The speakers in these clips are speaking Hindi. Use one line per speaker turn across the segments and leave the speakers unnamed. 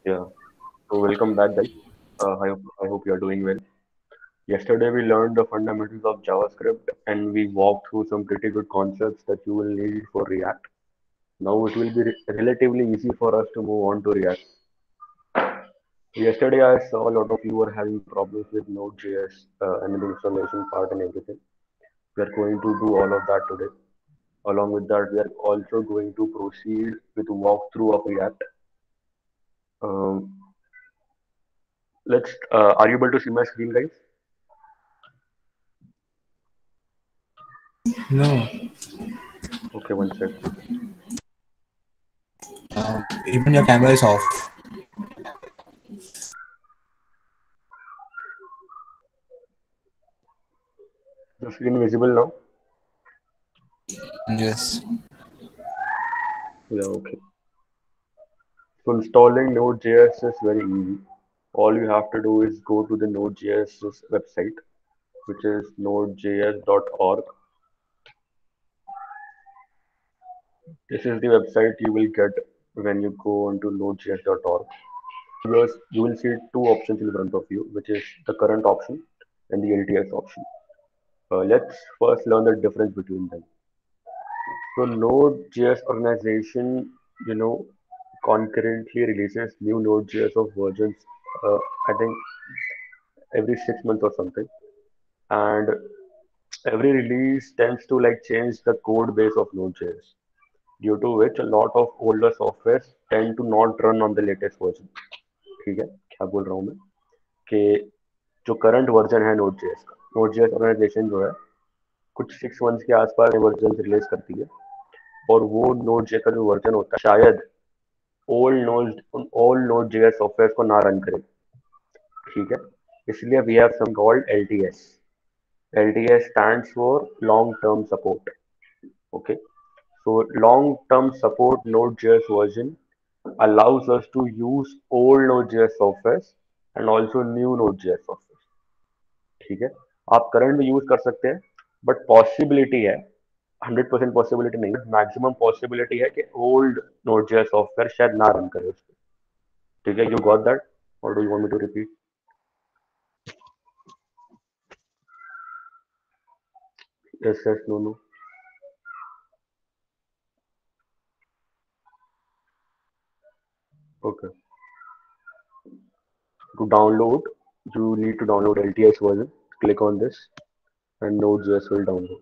Yeah. So welcome back, guys. I hope you are doing well. Yesterday we learned the fundamentals of JavaScript and we walked through some pretty good concepts that you will need for React. Now it will be relatively easy for us to move on to React. Yesterday I saw a lot of you were having problems with Node.js and the installation part and everything. We are going to do all of that today. Along with that, we are also going to proceed with walkthrough of React. Um, are you able to see my screen, guys?
No,
Okay, one sec.
even your camera is off.
The screen visible now?
Yes.
Yeah, okay. So installing Node.js is very easy. All you have to do is go to the Node.js website, which is nodejs.org. This is the website you will get when you go onto nodejs.org. You will see two options in front of you, which is the current option and the LTS option. Let's first learn the difference between them. So Node.js organization, you know, concurrently releases new Node.js of versions, I think every 6 months or something. And every release tends to like change the code base of Node.js, due to which a lot of older softwares tend to not run on the latest version. ठीक है क्या बोल रहा हूँ मैं कि जो करंट वर्जन है Node.js ऑर्गेनाइजेशन जो है कुछ 6 मंथ्स के आसपास वर्जन रिलीज करती है और वो Node.js का जो वर्जन होता है शायद ओल्ड नोड जेएस सॉफ्टवेयर को ना रन करे ठीक है इसलिए we have some called LTS LTS stands for long term support. Okay, so long term support Node.js version allows us to use old Node.js softwares and also new Node.js software. ठीक है आप करंट में यूज कर सकते हैं बट पॉसिबिलिटी है 100% पॉसिबिलिटी नहीं है मैक्सिमम पॉसिबिलिटी है कि ओल्ड Node.js सॉफ्टवेयर शायद ना रन करे उस पर ठीक है यू गॉट दैट और do you want me to repeat yes yes no no okay to download, you need to download LTS version. Click on this and Node.js will download.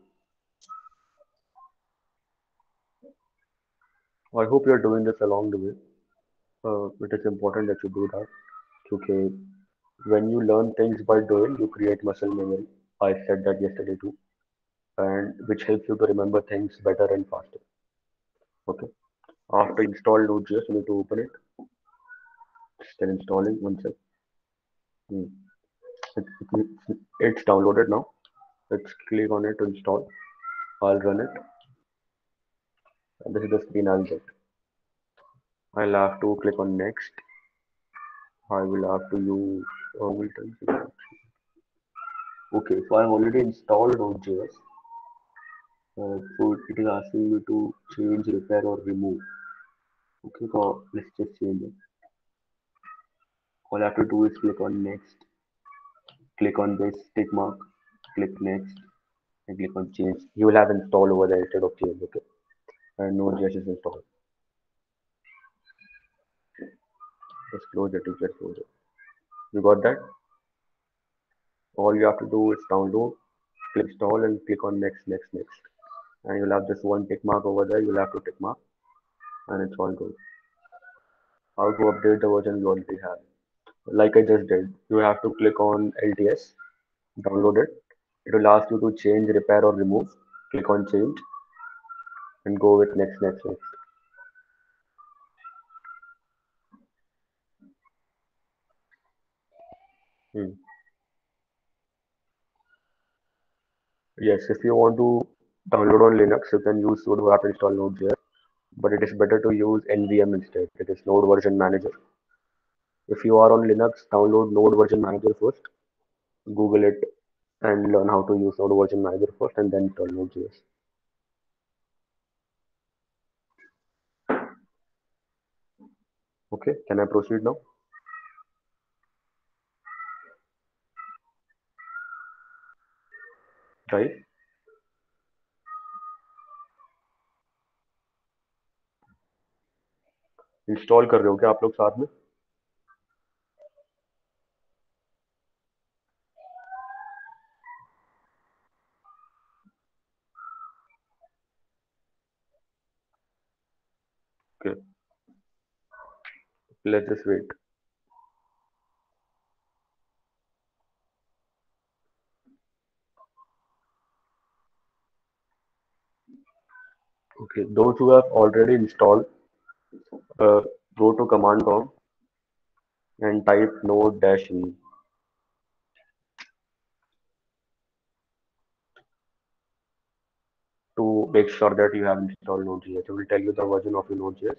I hope you're doing this along the way. It is important that you do that. Okay, when you learn things by doing, you create muscle memory. I said that yesterday too, and which helps you to remember things better and faster. Okay. After install Node.js, you need to open it. Still installing. One sec. Hmm. It's downloaded now. Let's click on it to install. I'll run it. And this is the screen I'll get. I'll have to click on next. I will have to use Milton. Okay, so I've already installed Node.js. So it is asking me to change, repair, or remove. Okay, so let's just change it. All I have to do is click on next, click on this tick mark, click next, and click on change. You will have installed over there instead of change. Okay, and Node.js is installed. Just close it. Just close it. You got that? All you have to do is download, click install, and click on next, next, next. And you'll have this one tick mark over there. You'll have to tick mark, and it's all good. How to update the version you already have. Like I just did, you have to click on LTS, download it. It will ask you to change, repair, or remove. Click on change and go with next, next, next. Hmm. Yes, if you want to download on Linux, you can use sudo apt install Node.js, but it is better to use NVM instead. It is Node Version Manager. If you are on Linux, download Node Version Manager first, Google it, and learn how to use Node Version Manager first, and then install Node.js. Okay, can I proceed now? right? Install कर रहे हो क्या आप लोग साथ में? Okay, let's just wait. Okay, those who have already installed, uh, go to command prompt and type node dash e to make sure that you have installed Node.js. It will tell you the version of your Node.js.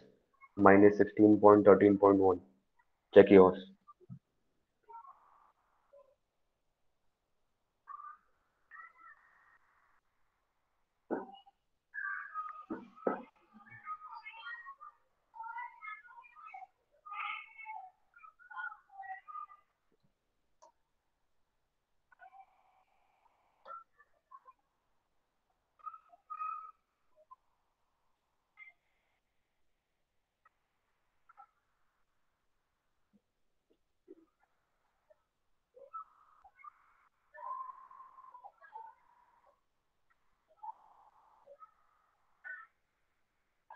Mine is 16.13.1. Check yours.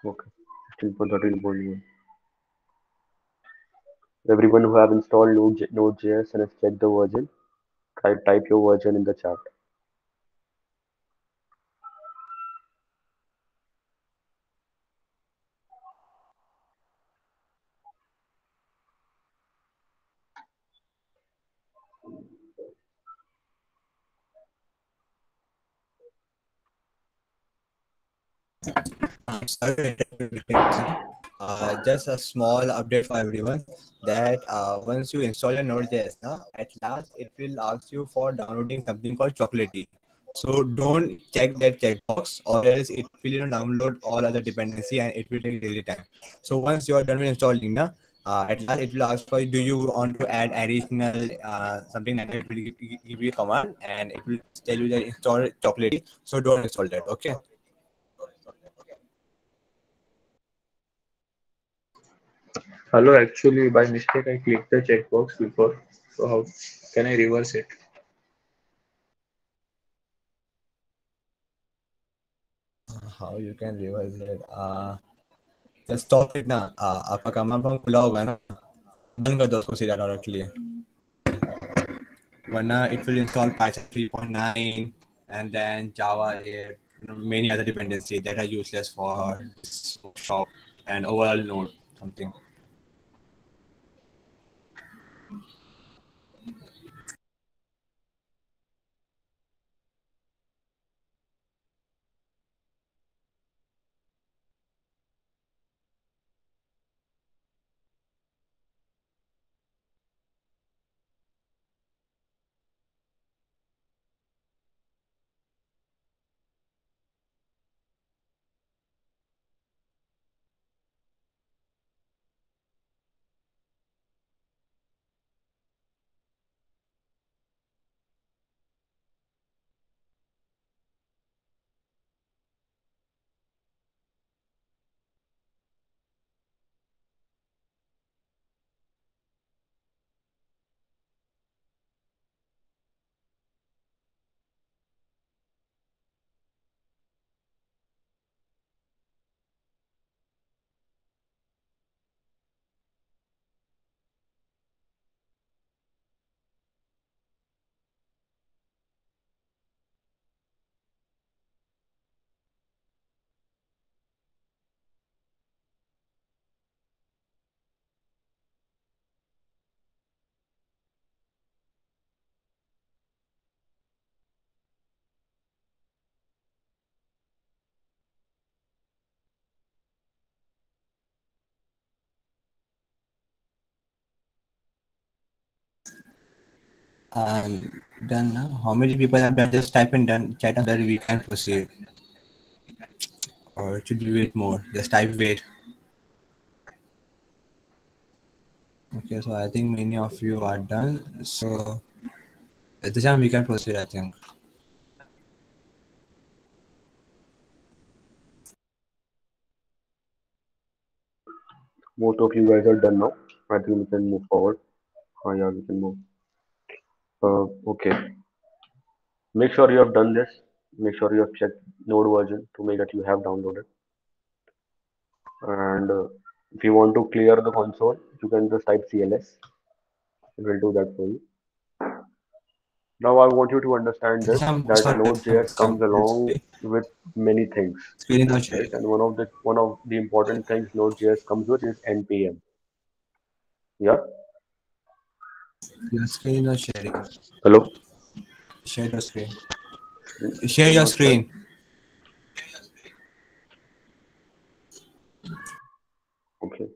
Okay, 16.13.1. Everyone who have installed Node.js and has checked the version, type your version in the chat.
Sorry, just a small update for everyone that once you install your Node.js, at last it will ask you for downloading something called Chocolatey. So don't check that checkbox, or else it will download all other dependency and it will take daily time. So once you are done with installing, at last it will ask for, do you want to add additional something like that? It will give you a command and it will tell you that install Chocolatey. So don't install that. Okay.
Hello, actually, by mistake, I clicked the checkbox before. So how can I reverse it?
How you can reverse it? Just stop it ना. आपका कमांड प्रॉम्प्ट खुला होगा ना, बंद कर दो उसको सीधा डायरेक्टली, वरना it will install Python 3.9 and then Java 8, many other dependencies that are useless for this shop and overall node something. Done now. How many people have done? Just type in done chat that we can proceed, or should we wait more? Just type wait. Okay, so I think many of you are done. So at this time we can proceed, I think.
Most of you guys are done now. I think we can move forward. Oh, yeah, we can move. Okay. Make sure you have done this. Make sure you have checked Node version to make that you have downloaded. And if you want to clear the console, you can just type CLS. It will do that for you. Now I want you to understand this,
I'm
that
sorry,
Node.js comes along with many things,
screen is not
right?
sharing.
And one of the important things Node.js comes with is NPM. Yeah.
Your screen is not sharing.
Hello.
Share your screen. Share
Screen
your
not sharing.
screen.
Okay.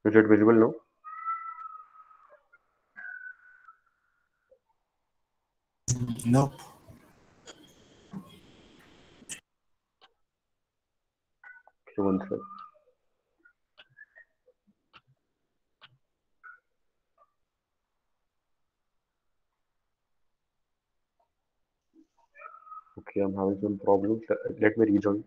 Is it visible now?
Nope.
Okay, one sec. Okay, I'm having some problems. Let me rejoin.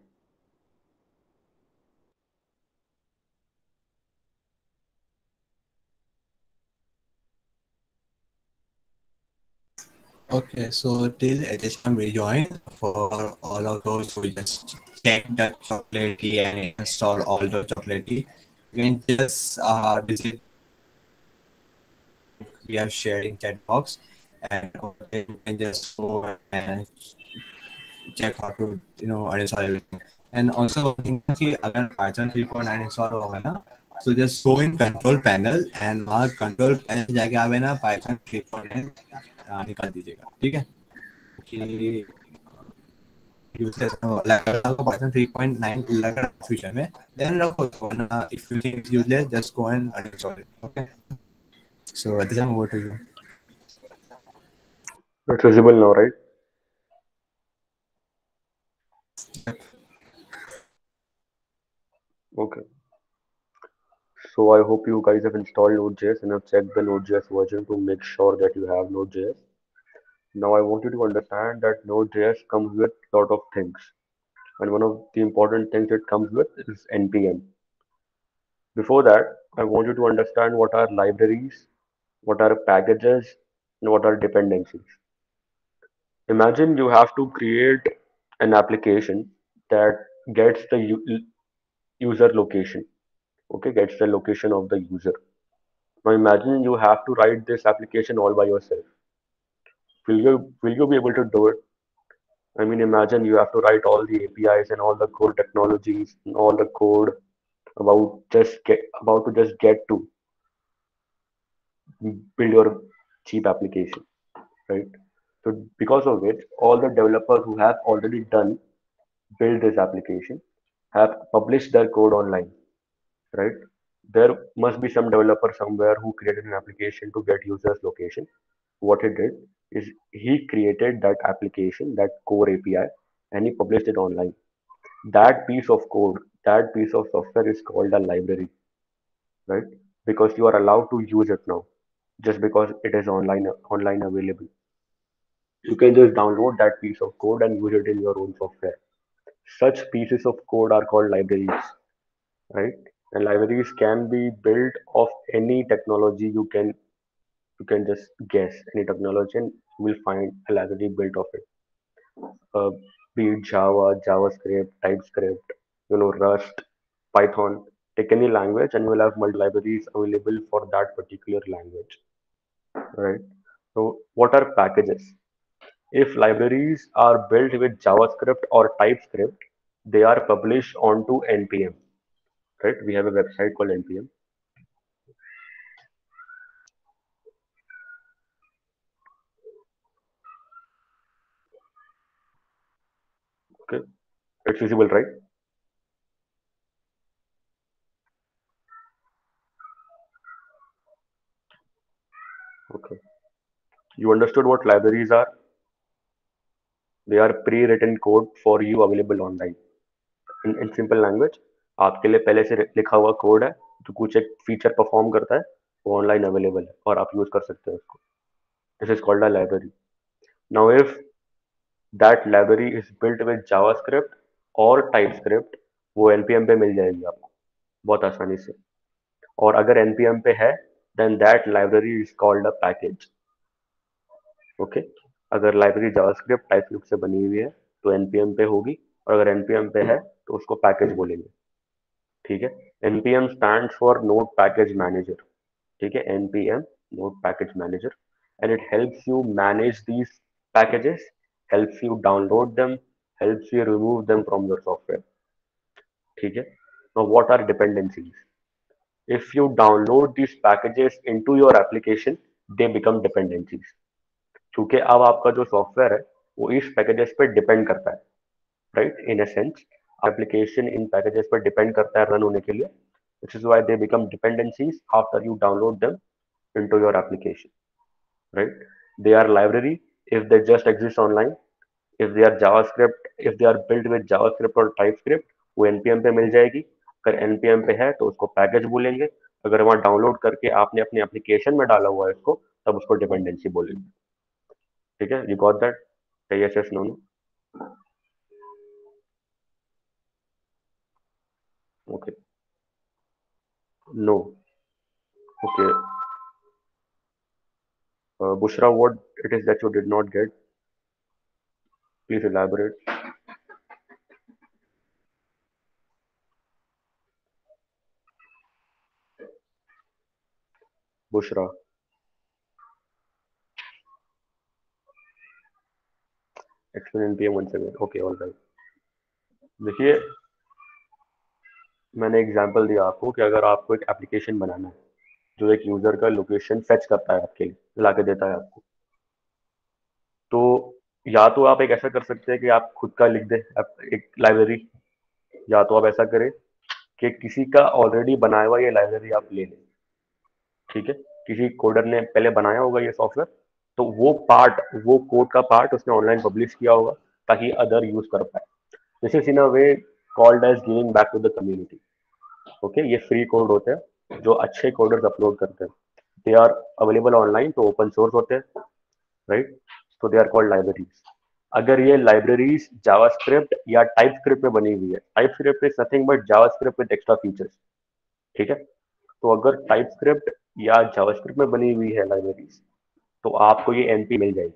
Okay, so till HSM rejoin for all of those who just check the chocolatey and install all the chocolatey, you can just visit. We are sharing chat box, and over there you can just go and check how to uninstall everything. And also one thing is कि अगर Python 3.9 install होगा ना, so just go in control panel and वहाँ control panel से जाके आप है ना Python 3.9 निकाल दीजिएगा, ठीक है? कि useless लगा आपको Python 3.9 लगा फ्यूचर में, then रखो उसको ना, if you think it's useless just go and uninstall it, okay? So this is over to you.
It's visible now, right? Okay. So I hope you guys have installed Node.js and have checked the Node.js version to make sure that you have Node.js. Now I want you to understand that Node.js comes with a lot of things. And one of the important things it comes with is NPM. Before that, I want you to understand what are libraries, what are packages, and what are dependencies. Imagine you have to create an application that gets the user location, okay, gets the location of the user. Now imagine you have to write this application all by yourself. Will you be able to do it? I mean, imagine you have to write all the APIs and all the core technologies and all the code about to just get to build your cheap application, right? So because of which, all the developers who have already done build this application have published their code online, right? There must be some developer somewhere who created an application to get users location. What he did is he created that application, that core API, and he published it online. That piece of code, that piece of software is called a library, right? Because you are allowed to use it now, just because it is online available. You can just download that piece of code and use it in your own software. Such pieces of code are called libraries, right? And libraries can be built of any technology you can just guess any technology and you will find a library built of it. Uh, be it Java, JavaScript, TypeScript, Rust, Python. Take any language and you will have multiple libraries available for that particular language, right? So, what are packages? If libraries are built with JavaScript or TypeScript, they are published onto NPM, right? We have a website called NPM. Okay, it's visible, right? Okay. You understood what libraries are? They are pre-written code for you available online in simple language. आपके लिए पहले से लिखा हुआ कोड है जो कुछ एक फीचर परफॉर्म करता है, वो ऑनलाइन अवेलेबल है और आप यूज कर सकते हैं उसको. This is called a library. Now if that library is built with JavaScript और टाइपस्क्रिप्ट, वो npm पे मिल जाएगी आपको बहुत आसानी से. और अगर npm पे है, then that library is called a package. Okay. अगर लाइब्रेरी जावास्क्रिप्ट टाइपस्क्रिप्ट से बनी हुई है तो npm पे होगी, और अगर npm पे है तो उसको पैकेज बोलेंगे. ठीक है. npm stands for node package manager. ठीक है. npm node package manager, and it helps you manage these packages, helps you download them, helps you remove them from your software. ठीक है. Now what are dependencies? If you download these packages into your application, they become dependencies. क्योंकि अब आपका जो सॉफ्टवेयर है वो इस पैकेजेस पे डिपेंड करता है, right. In a sense application in packages पर डिपेंड करता है रन होने के लिए. Which is why they become dependencies after you download them into your application, right? They are library if they just exist online. If they are JavaScript, if they are built with JavaScript or TypeScript, वो npm पे मिल जाएगी. अगर npm पे है तो उसको पैकेज बोलेंगे. अगर वहाँ डाउनलोड करके आपने अपने एप्लीकेशन में डाला हुआ है इसको, तब उसको डिपेंडेंसी बोलेंगे. ठीक है. You got that? Yes yes no no. Okay. No. Okay. Bushra, what it is that you did not get? Please elaborate. Bushra. Explain npm once again. Okay, all right. देखिए, मैंने एग्जांपल दिया आपको कि अगर आपको एक एप्लीकेशन बनाना है जो एक यूजर का लोकेशन फेच करता है आपके लिए, ला के देता है आपको, तो या तो आप एक ऐसा कर सकते हैं कि आप खुद का लिख दें एक लाइब्रेरी, या तो आप ऐसा करें कि किसी का ऑलरेडी बनाया हुआ ये लाइब्रेरी आप ले लें. ठीक है. किसी कोडर ने पहले बनाया होगा ये सॉफ्टवेयर, तो वो पार्ट, वो कोड का पार्ट उसने ऑनलाइन पब्लिश किया होगा ताकि अदर यूज कर पाए. This is in a way called as giving back to the community. Okay. ये फ्री कोड होते हैं जो अच्छे कोडर्स अपलोड करते हैं. दे आर अवेलेबल ऑनलाइन, तो ओपन सोर्स होते हैं, राइट. तो दे आर कॉल्ड लाइब्रेरीज. अगर ये लाइब्रेरीज जावास्क्रिप्ट या टाइपस्क्रिप्ट में बनी हुई है, TypeScript is nothing but JavaScript with extra features. ठीक है. तो अगर टाइपस्क्रिप्ट या जावास्क्रिप्ट में बनी हुई है लाइब्रेरीज, तो आपको ये np मिल जाएगी.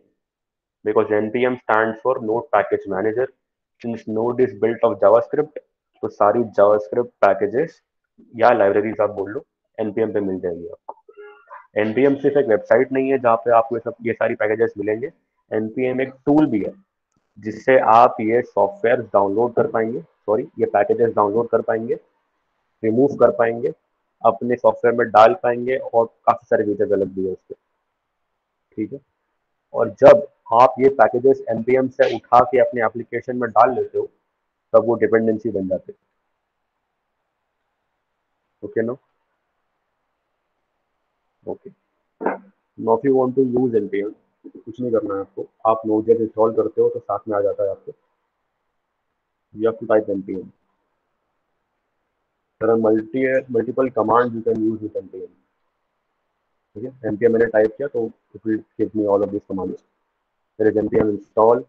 Because npm stands for node package manager. Since node is built of JavaScript, तो सारी जावास्क्रिप्ट पैकेजेस या लाइब्रेरीज आप बोल लो, npm पे मिल जाएगी आपको. npm सिर्फ एक वेबसाइट नहीं है जहाँ पे आपको ये सारी पैकेजेस मिलेंगे. npm एक टूल भी है जिससे आप ये सॉफ्टवेयर डाउनलोड कर पाएंगे, सॉरी, ये पैकेजेस डाउनलोड कर पाएंगे, रिमूव कर पाएंगे, अपने सॉफ्टवेयर में डाल पाएंगे, और काफी सारे फीचर्स अलग भी है उसके. ठीक है. और जब आप ये पैकेजेस npm से उठा के अपने एप्लीकेशन में डाल लेते हो, तब वो डिपेंडेंसी बन जाते हैं. Okay no. Okay. Now if you want to use npm, कुछ नहीं करना है आपको. आप नोड.js इंस्टॉल करते हो तो साथ में आ जाता है आपको. You have to type npm. There are multiple commands you can use with npm. ठीक है. npm मैंने टाइप किया तो it will give me all of this commands. There is npm install.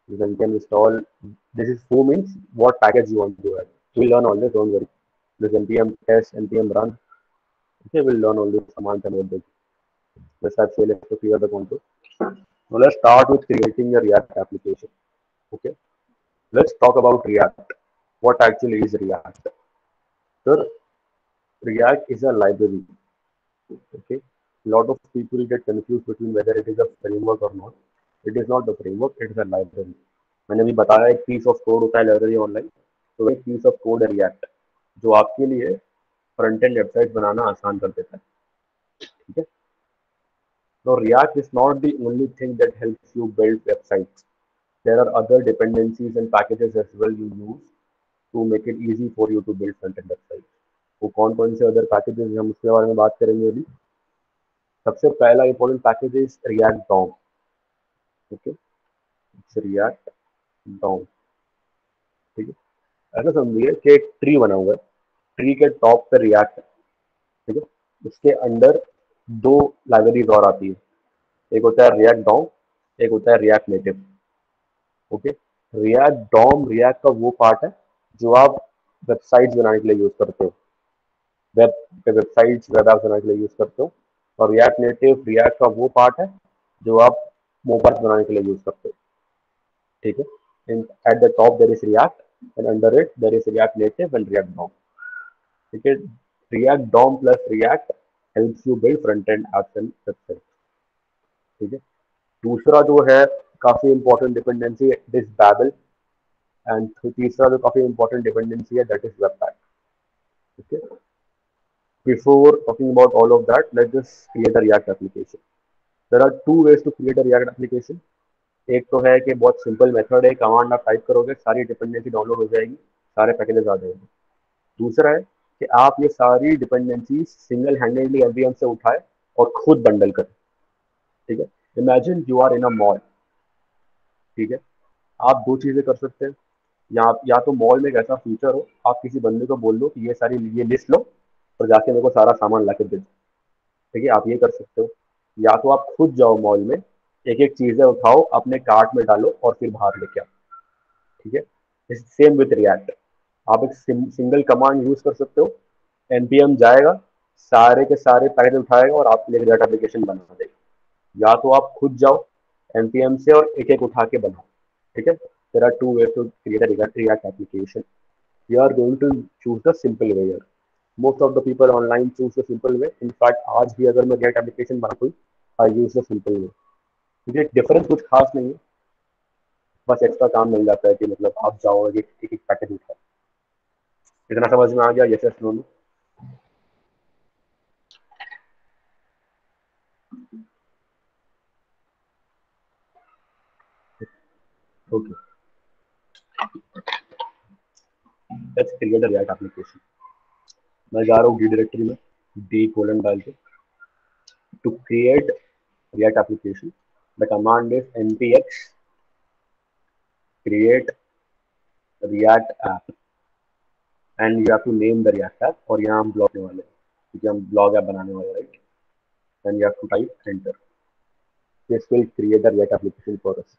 npm install. This is who means what package you want to add. We'll learn all this, don't worry. This npm test, npm run. Okay, we'll learn all these commands and what they do. Let's actually let's clear the contour. Now let's start with creating a React application. Okay, let's talk about React. What actually is React? So React is a library. Okay, a lot of people get confused between whether it is a framework or not. It is not the framework, it is a library. मैंने भी बताया एक पीस ऑफ कोड होता है लाइब्रेरी ऑनलाइन, तो एक पीस ऑफ कोड है रिएक्ट, जो आपके लिए फ्रंट एंड वेबसाइट बनाना आसान कर देता है. ठीक है. Now React is not the only thing that helps you build websites. There are other dependencies and packages as well you use to make it easy for you to build front-end websites. वो कौन से अदर पैकेजेस हम उसके बारे में बात करेंगे अभी. सबसे पहला important package is React DOM. Okay. It's React DOM. ठीक है. ऐसा समझिए कि एक ट्री बना हुआ है. ट्री के टॉप पे रिएक्ट है, ठीक है। उसके अंदर दो लाइब्रेरीज और आती है, एक होता है रिएक्ट डॉम, एक होता है React Native. Okay, React DOM React का वो पार्ट है जो आप वेबसाइट्स बनाने के लिए यूज करते हो, वेब पे वेबसाइट्स वेब एप्स बनाने के लिए यूज करते हो। और रिएक्ट नेटिव रिएक्ट का वो पार्ट है जो आप मोबाइल बनाने के लिए यूज करते हो, ठीक है। At the top there is React and under it there is React Native and React DOM, ठीक है। React DOM plus React helps you build front end apps and website, ठीक है। दूसरा जो है काफी important dependency is Babel, and तीसरा जो काफी इंपॉर्टेंट डिपेंडेंसी है दैट इज वेबपैक, ठीक है। Before talking about all of that, let's just create a React application. There are two ways to create a React application. एक तो है कि बहुत सिंपल मेथड है, कमांड आप टाइप करोगे सारी डिपेंडेंसी डाउनलोड हो जाएगी, सारे पैकेजेस आ जाएंगे। दूसरा है कि आप ये सारी डिपेंडेंसी सिंगल हैंडेडली एवरीवन से उठाए और खुद बंडल करें, ठीक है। Imagine you are in a mall, ठीक है। आप दो चीजें कर सकते हैं, या तो मॉल में एक ऐसा फीचर हो, आप किसी बंदे को बोल दो कि ये लिस्ट लो और जाके मेरे को सारा सामान ला के दे दो, ठीक है। आप ये कर सकते हो, या तो आप खुद जाओ मॉल में, एक एक चीजें उठाओ अपने कार्ट में डालो और फिर बाहर लेके आओ, ठीक है। सेम विथ रिएक्ट, आप एक सिंगल कमांड यूज कर सकते हो, एनपीएम जाएगा सारे के सारे पैकेज उठाएगा और आपके लिए रिएक्ट एप्लीकेशन बना देगा। या तो आप खुद जाओ एनपीएम से और एक एक उठा के बनाओ, ठीक है। There are two ways to create a React application. You are going to choose the simple way. Most of the people online choose the simple way. In fact, आज भी अगर मैं React एप्लीकेशन बनाता हूँ, I use the simple way, क्योंकि डिफरेंस कुछ खास नहीं है, बस एक्स्ट्रा काम मिल जाता है कि मतलब आप जाओ एक एक पैकेज उठाओ। इतना समझ में आ गया? Yes yes no no? Okay, let's create a React application. मैं जा रहा हूँ डी डायरेक्टरी में, डी कोलन डाल के, to create React application the command is npx create React app and you have to name the React app, और यहाँ हम ब्लॉग बनाने वाले हैं क्योंकि हम ब्लॉग ऐप बनाने वाले हैं, right. And you have to type enter. This will create the React application for us.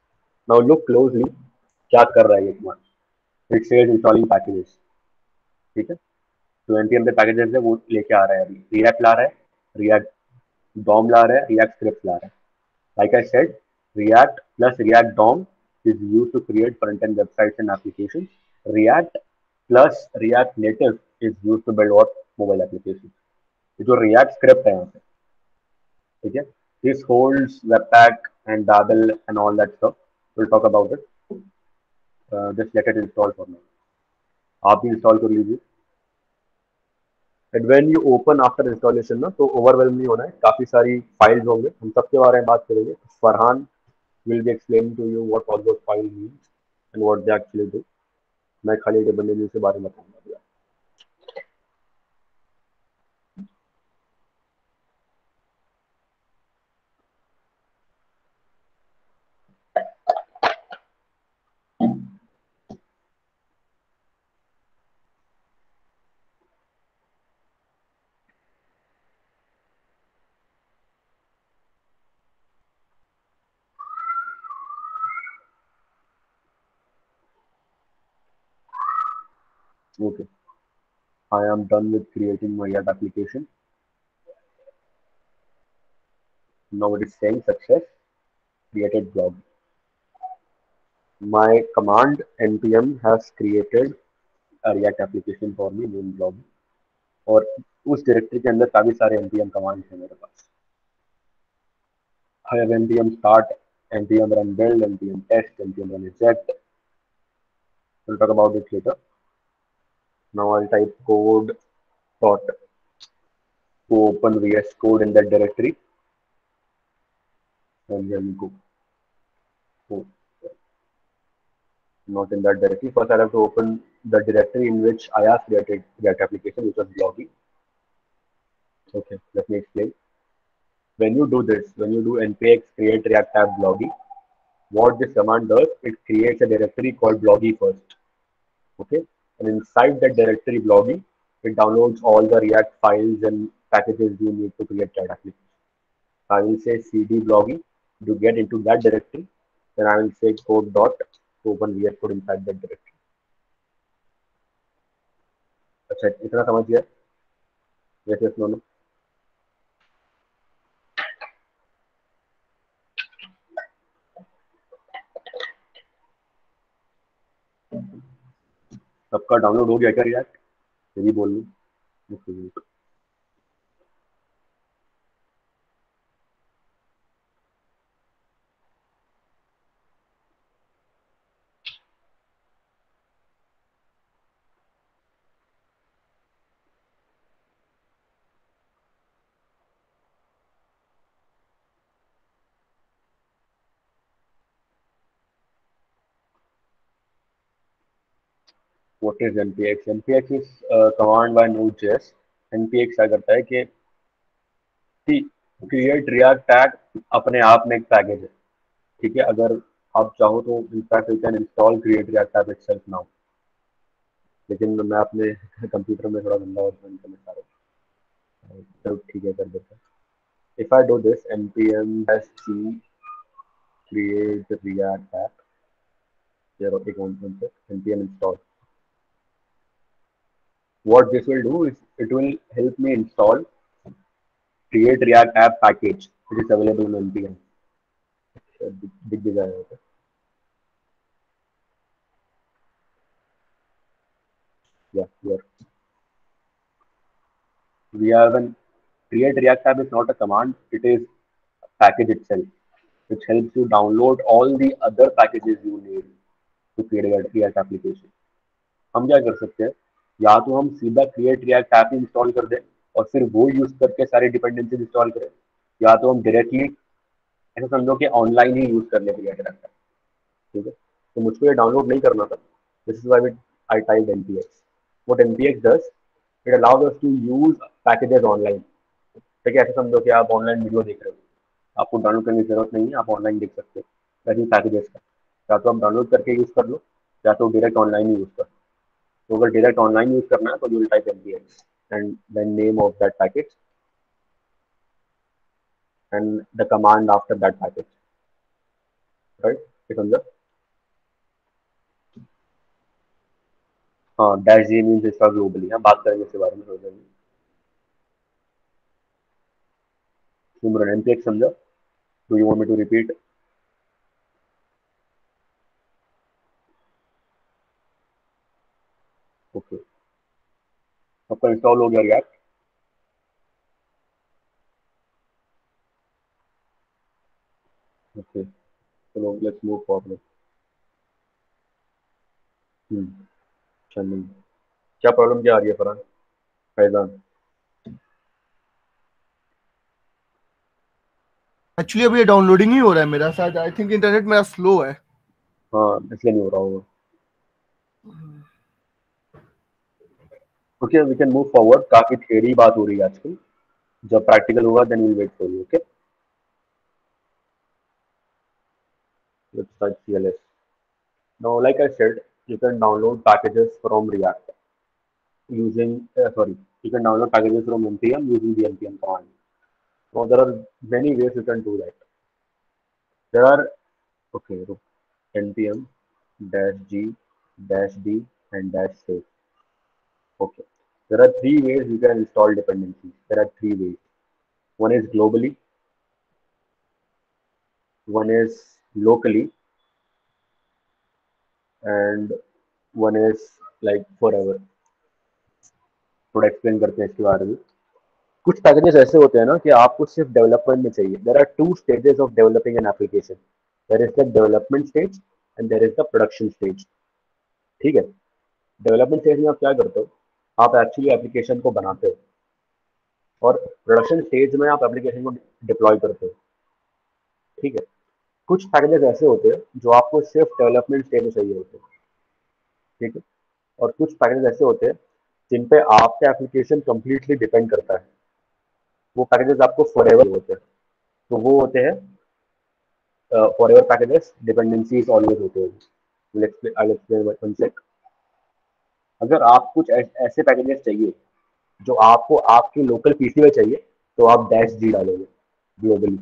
Now look closely, क्या कर रहा है ये command? It says installing packages, ठीक है। तो npm पे पैकेजेस है वो लेके आ रहा है, अभी React ला रहा है, React DOM ला रहा है, React scripts ला रहा है। Like I said, React plus React DOM is used to create front-end websites and applications. React plus React Native is used to build what? Mobile applications. ये जो React script है यहाँ पे, ठीक है, this holds Webpack and Babel and all that stuff. We'll talk about it. Just let it install for now. आप भी इंस्टॉल कर लीजिए। And when you open after installation ना, तो ओवरवेलम नहीं होना है, काफी सारी फाइल्स होंगे, हम सबके बारे में बात करेंगे। Farhan will be explaining to you what all those files mean and what they actually do. मैं खाली डिपेंडेंसी के बारे में बताऊंगा। Okay, I am done with creating my React application. Now it is saying success, created blog. My command npm has created a React application for me named blog. और उस डायरेक्टरी के अंदर काफी सारे npm कमांड्स हैं मेरे पास। I have npm start, npm run build, npm test, npm run eject. We'll talk about it later. Now I'll type code dot to open VS Code in that directory, and then go. Oh, not in that directory. First, I have to open the directory in which I have created that application, which was blogging. Okay, let me explain. When you do this, when you do npx create react app bloggy, what this command does, it creates a directory called bloggy first. Okay, and inside that directory bloggy, It downloads all the React files and packages you need to create that application. I will say cd blogging to get into that directory. Then I will say code dot to open VS Code inside that directory. अच्छा इतना समझ गया? Yes, yes, no, no. सबका डाउनलोड हो गया क्या रिएक्ट? यही बोल लूँ. What is npx? npx is command by Node.js. npx क्या करता है कि क्रिएट रिएक्ट टैग अपने आप में एक पैकेज है. ठीक है, अगर आप चाहो तो in fact you can install create react tag itself now. लेकिन मैं अपने कंप्यूटर में थोड़ा गंदा वर्जन करना चाह रहा हूँ. चलो ठीक है, कर देते हैं. If I do this npm -c create react tag, there एक one sec, npm install. What this will do is it will help me install create react app package which is available in npm. Big design. Yeah, here we have an create react app is not a command, it is a package itself which helps you download all the other packages you need to create a react application. हम क्या कर सकते हैं, या तो हम सीधा क्रिएट रिएक्ट ऐप इंस्टॉल कर दें और फिर वो यूज करके सारी डिपेंडेंसीज इंस्टॉल करें, या तो हम डायरेक्टली ऐसा समझो कि ऑनलाइन ही यूज कर ले क्रिएट रिएक्ट ऐप. ठीक है, तो मुझको ये डाउनलोड नहीं करना था. This is why I type npx. What npx does, it allows us to use packages online. ठीक है, ऐसा समझो कि आप ऑनलाइन वीडियो देख रहे हो, आपको डाउनलोड करने की जरूरत नहीं है, आप ऑनलाइन देख सकते हो. वैसे पैकेजेस का या तो आप डाउनलोड करके यूज कर लो या तो डायरेक्ट ऑनलाइन ही यूज कर. तो अगर डायरेक्ट ऑनलाइन यूज करना है तो you will type npx and the name of that package and the command after that package, right? ये समझा? हाँ, डैश जी मीन्स इसका ग्लोबली. हाँ, बात करेंगे इसके बारे में थोड़ी देर में. सिमरन npx समझा? Do you want me to repeat? Okay, आपका इंस्टॉल हो गया रिएक्ट? ओके, चलो लेट्स मूव फॉरवर्ड. चलिए, क्या प्रॉब्लम क्या आ रही है फरहान? फैजान?
एक्चुअली अभी ये डाउनलोडिंग ही हो रहा है मेरा, शायद आई थिंक इंटरनेट मेरा स्लो है.
हाँ, इसलिए नहीं हो रहा होगा. Okay, we can move forward. काफी थियरी बात हो रही है आजकल. जब प्रैक्टिकल होगा then will wait for you. Okay, let's start cls. Now, like I said, you can download packages from React using you can download packages from npm using the npm command. Now, there are many ways you can do that. There are npm -g -d and -save. Okay, there are three ways you can install dependencies. There are three ways. One is globally, one is locally, and one is like forever. थोड़ा एक्सप्लेन करते हैं इसके बारे में. कुछ पैकेजेस ऐसे होते हैं ना कि आपको सिर्फ डेवलपमेंट में चाहिए. There are two stages of developing an application. There is the development stage and there is the production stage. ठीक है, डेवलपमेंट स्टेज में आप क्या करते हो, आप एक्चुअली एप्लीकेशन को बनाते हो, और प्रोडक्शन स्टेज में आप एप्लीकेशन को डिप्लॉय करते हो. ठीक है, कुछ पैकेजेस ऐसे होते हैं जो आपको सिर्फ डेवलपमेंट स्टेज में चाहिए होते हैं. ठीक है, और कुछ पैकेजेस ऐसे होते हैं जिन पे आपका एप्लीकेशन कंप्लीटली डिपेंड करता है. वो पैकेजेस आपको फॉरएवर होते हैं. तो वो होते हैं फॉरएवर पैकेजेस. डिपेंडेंसीज ऑलवेज होते हैं. I'll explain one sec. अगर आप कुछ ऐसे पैकेजेस चाहिए जो आपको आपके लोकल पीसी में चाहिए तो आप डैश जी डालोगे ग्लोबली।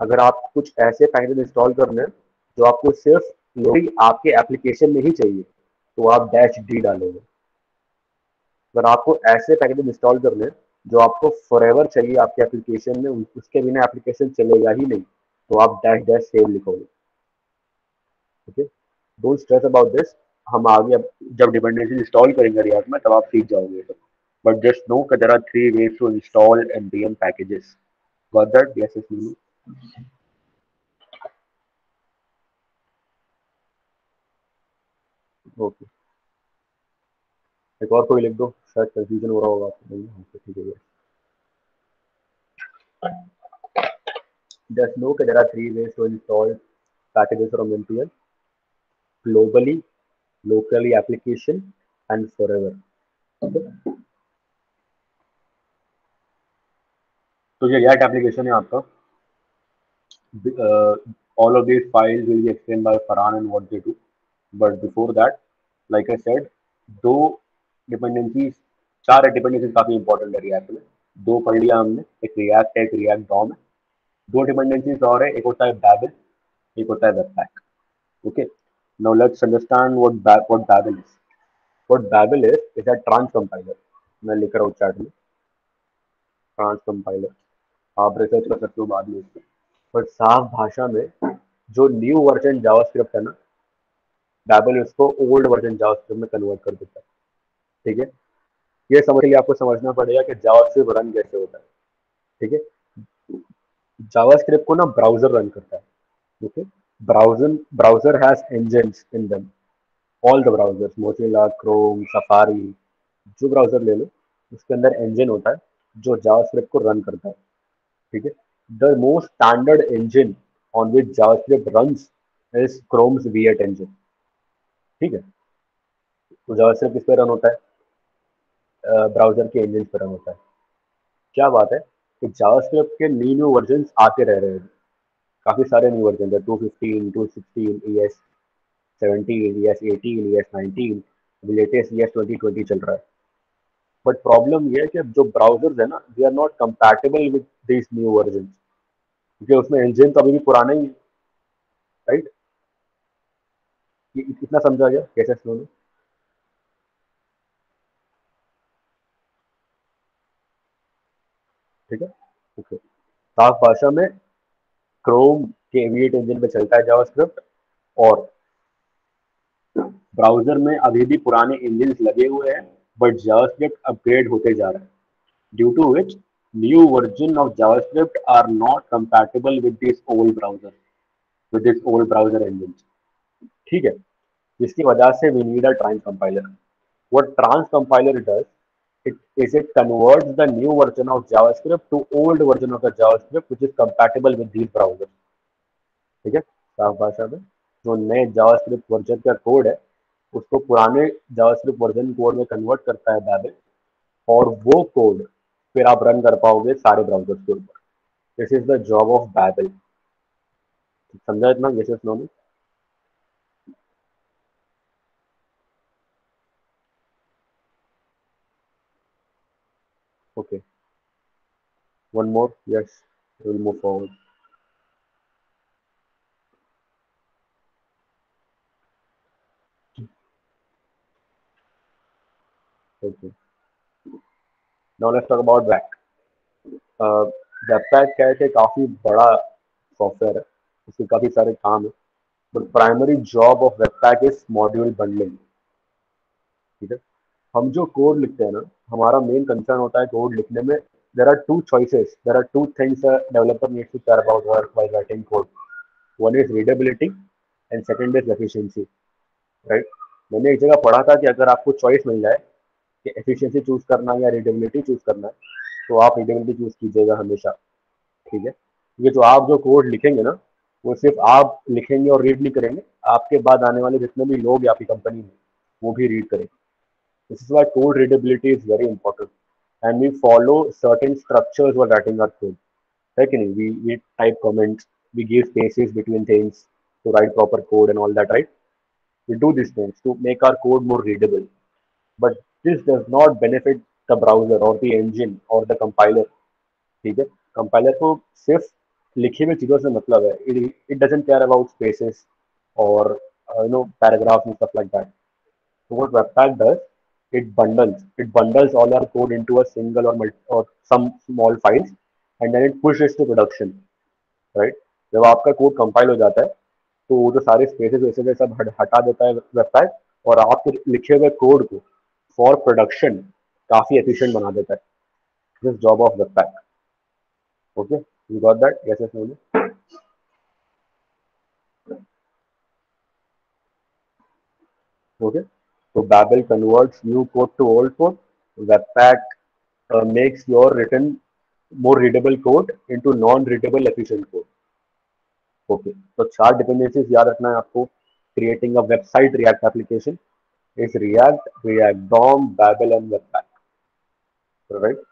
अगर आप कुछ ऐसे पैकेज इंस्टॉल करने हैं जो आपको सिर्फ लोकली आपके एप्लीकेशन में ही चाहिए तो आप डैश डी डालोगे। अगर आपको ऐसे पैकेज इंस्टॉल करने हैं जो आपको फॉरएवर चाहिए आपके एप्लीकेशन में, उसके बिना एप्लीकेशन चलेगा ही नहीं, तो आप डैश डैश सेव लिखोगे। Okay, don't stress about this. हम आगे अब जब डिपेंडेंसी इंस्टॉल करेंगे रिएक्ट में तब आप सीख जाओगे। बट जस्ट नो कि there are 3 ways to install npm packages. Got that? Yes yes. Okay, एक और कोई लिख दो, शायद कंफ्यूजन हो रहा होगा आपको। नहीं, ओके, ठीक है। जस्ट नो कि there are 3 ways to install packages from npm: globally, locally application and forever. Okay? तो ये React एप्लीकेशन है आपका। All of these files will be explained by Farhan and what they do. But before that, like I said, दो डिपेंडेंसीज, चार डिपेंडेंसीज काफी इंपॉर्टेंट है रिएक्ट में। दो पढ़ लिया हमने, एक रिएक्ट है, एक रिएक्ट डॉम है। दो डिपेंडेंसीज और है, एक होता है बैबल, एक होता है webpack. Okay, now let's understand what Babel is. What Babel is a trans compiler. मैं लिख रहा हूँ चैट में, ट्रांस कंपाइलर। आप रिसर्च कर सकते हो बाद में इसमें। बट साफ भाषा में जो न्यू वर्जन जावास्क्रिप्ट है ना, बैबल उसको ओल्ड वर्जन जावास्क्रिप्ट में कन्वर्ट कर देता है। ठीक है, ये समझ के लिए आपको समझना पड़ेगा कि जावास्क्रिप्ट रन कैसे होता है। ठीक है, जावास्क्रिप्ट को ना ब्राउजर रन करता है। Okay, browser has engines in them, all the browsers, Mozilla, Chrome, safari, जो ब्राउजर ले लो उसके अंदर इंजन होता है जो जावास्क्रिप्ट को रन करता है। ठीक है, the most standard engine on which JavaScript runs is chromes V8 engine. ठीक है, तो जावास्क्रिप्ट किस पे रन होता है? ब्राउजर के इंजन पे रन होता है। क्या बात है कि जावास्क्रिप्ट के न्यू वर्जन आते रह रहे हैं। काफी सारे न्यू वर्जन है, 215, 216, ES 17, ES 18, ES 19, latest ES 2020 चल रहा है। बट प्रॉब्लम ये है कि जो ब्राउजर्स है ना, they are not compatible with this new version, क्योंकि उसमें इंजन तो अभी भी पुराना ही है। राइट, इतना समझा गया कैसे स्लो में? ठीक है, ओके। साफ भाषा में क्रोम के V8 इंजन पे चलता है जावास्क्रिप्ट, और ब्राउजर में अभी भी पुराने इंजन लगे हुए हैं, बट जावास्क्रिप्ट अपग्रेड होते जा रहा है, due to which new version of JavaScript are not compatible with this old browser, with this old browser engine. ठीक है, जिसकी वजह से we need a trans compiler. What trans compiler does, it converts the new version of JavaScript to old version of the JavaScript which is compatible with these browsers. ठीक है, साफ भाषा में जो नए जावास्क्रिप्ट वर्जन का कोड है उसको पुराने जावास्क्रिप्ट वर्जन कोड में कन्वर्ट करता है बैबल, और वो कोड फिर आप रन कर पाओगे सारे ब्राउजर्स के ऊपर। This is the job of Babel. समझा इतना? Yes yes, no? Okay, one more, yes, will move forward. Okay, now let's talk about back. Webpack क्या है कि काफ़ी बड़ा सॉफ्टवेयर है, उसके काफ़ी सारे काम है, but primary job of webpack is module bundling. ठीक है, हम जो कोड लिखते हैं ना, हमारा मेन कंसर्न होता है कोड लिखने में, there are two choices, there are two things developer needs to care about while writing code. One is readability and second is efficiency. Right, मैंने एक जगह पढ़ा था कि अगर आपको चॉइस मिल जाए कि एफिशिएंसी चूज करना है या रीडेबिलिटी चूज करना है, तो आप रीडेबिलिटी चूज कीजिएगा हमेशा। ठीक है, ये जो आप जो कोड लिखेंगे ना, वो सिर्फ आप लिखेंगे और रीड नहीं करेंगे, आपके बाद आने वाले जितने भी लोग आपकी कंपनी में वो भी रीड करेंगे। This is why code readability is very important, and we follow certain structures while writing our code. है कि नहीं? We type comments, we give spaces between things to write proper code and all that, right? We do these things to make our code more readable. But This does not benefit the browser or the engine or the compiler. ठीक है, कंपाइलर को सिर्फ लिखी हुई चीजों से मतलब है. It doesn't care about spaces or paragraphs and stuff like that. So what Webpack does, it bundles all our code into a single or some small files, and then it pushes to production, right? जब आपका कोड कंपाइल हो जाता है तो वो जो सारे स्पेसेस वैसे सब हटा देता है वेबपैक, और आपके लिखे हुए कोड को फॉर प्रोडक्शन काफी एफिशिएंट बना देता है. This job of webpack. Okay, you got that? Yes yes no? Okay, so Babel converts new code to old code. Webpack makes your written more readable code into non-readable efficient code. Okay, so 4 dependencies याद रखना है आपको. Creating a website React application is React, React DOM, Babel, and Webpack. Right?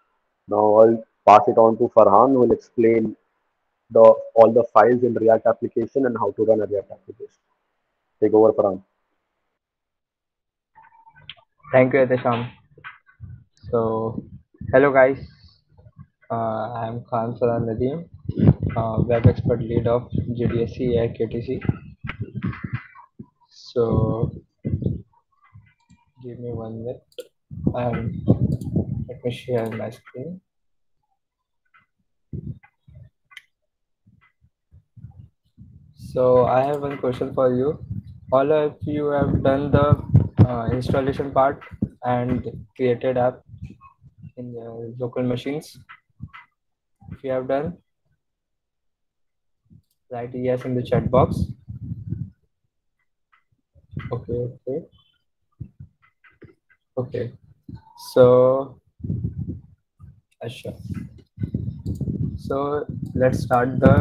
Now I'll pass it on to Farhan, who will explain all the files in React application and how to run a React application. Take over, Farhan.
Thank you, Atisham. So, hello guys. I am Khan Saran Nadeem, web expert lead of GDSC at KTC. So, give me 1 minute and let me share my screen. So, I have one question for you. All of you have done the installation part and created app in your local machines. If you have done, write yes in the chat box. Okay. So, Asha. So let's start the.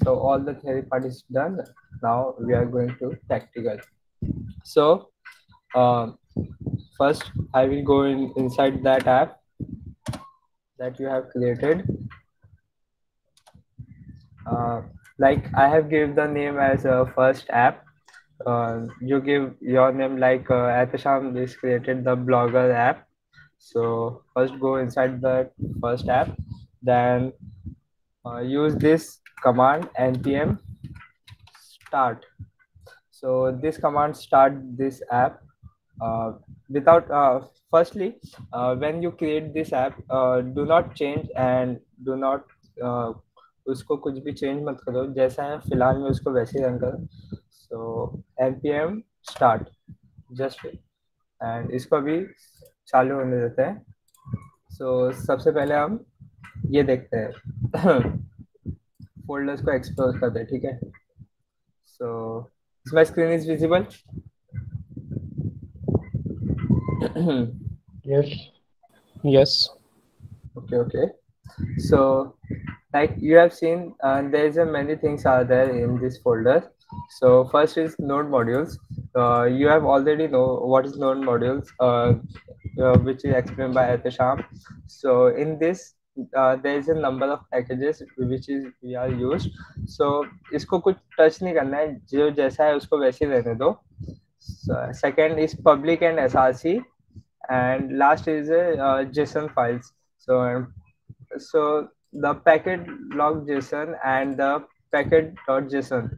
So all the theory part is done. Now we are going to practical. So first I will go inside that app that you have created. Like I have given the name as a first app. You give your name like Atisham is created the blogger app. So first go inside the first app, then use this command npm start. So this command start this app without firstly when you create this app do not change and do not उसको कुछ भी चेंज मत करो, जैसा है फिलहाल में उसको वैसे ही रन करो. सो npm start जस्ट एंड इसको भी चालू होने देते हैं. सो सबसे पहले हम ये देखते हैं फोल्डर्स को एक्सप्लोर करते हैं. ठीक है, so my screen is visible?
Yes.
Okay. So like you have seen there is a many things are there in this folder. So first is node modules. You have already know what is node modules, which is explained by Atisham. So in this there is a number of packages which is we are used. So इसको कुछ टच नहीं करना है, जो जैसा है उसको वैसे ही रहने दो. Second is public and src, and last is JSON files. So the packet log JSON and the packet.json,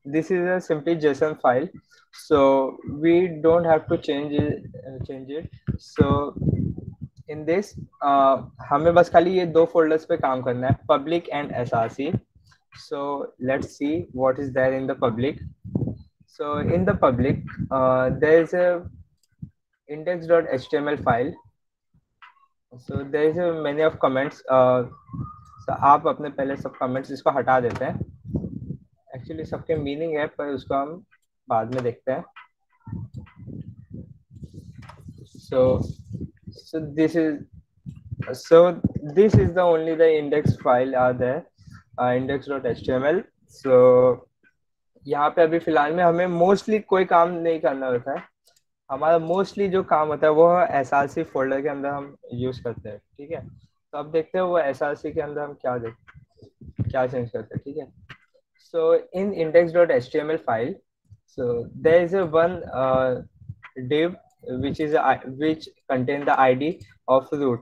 this is a simply JSON file, so we don't have to change it. So in this हमें बस खाली ये दो folders पे काम करना है, public and src. So let's see what is there in the public. So in the public there is a index.html file. So there is a many of comments. So आप अपने पहले सब comments इसको हटा देते हैं. Actually सबके meaning है, पर उसको हम बाद में देखते हैं. So this is the only the index file are there, index.html. So यहाँ पे अभी फिलहाल में हमें मोस्टली कोई काम नहीं करना होता है. हमारा मोस्टली जो काम होता है वो src फोल्डर के अंदर हम यूज करते हैं. ठीक है, तो अब देखते हैं वो src के अंदर हम क्या चेंज करते हैं. ठीक है, सो इन index.html file, so there is a one div which contain the ID of root.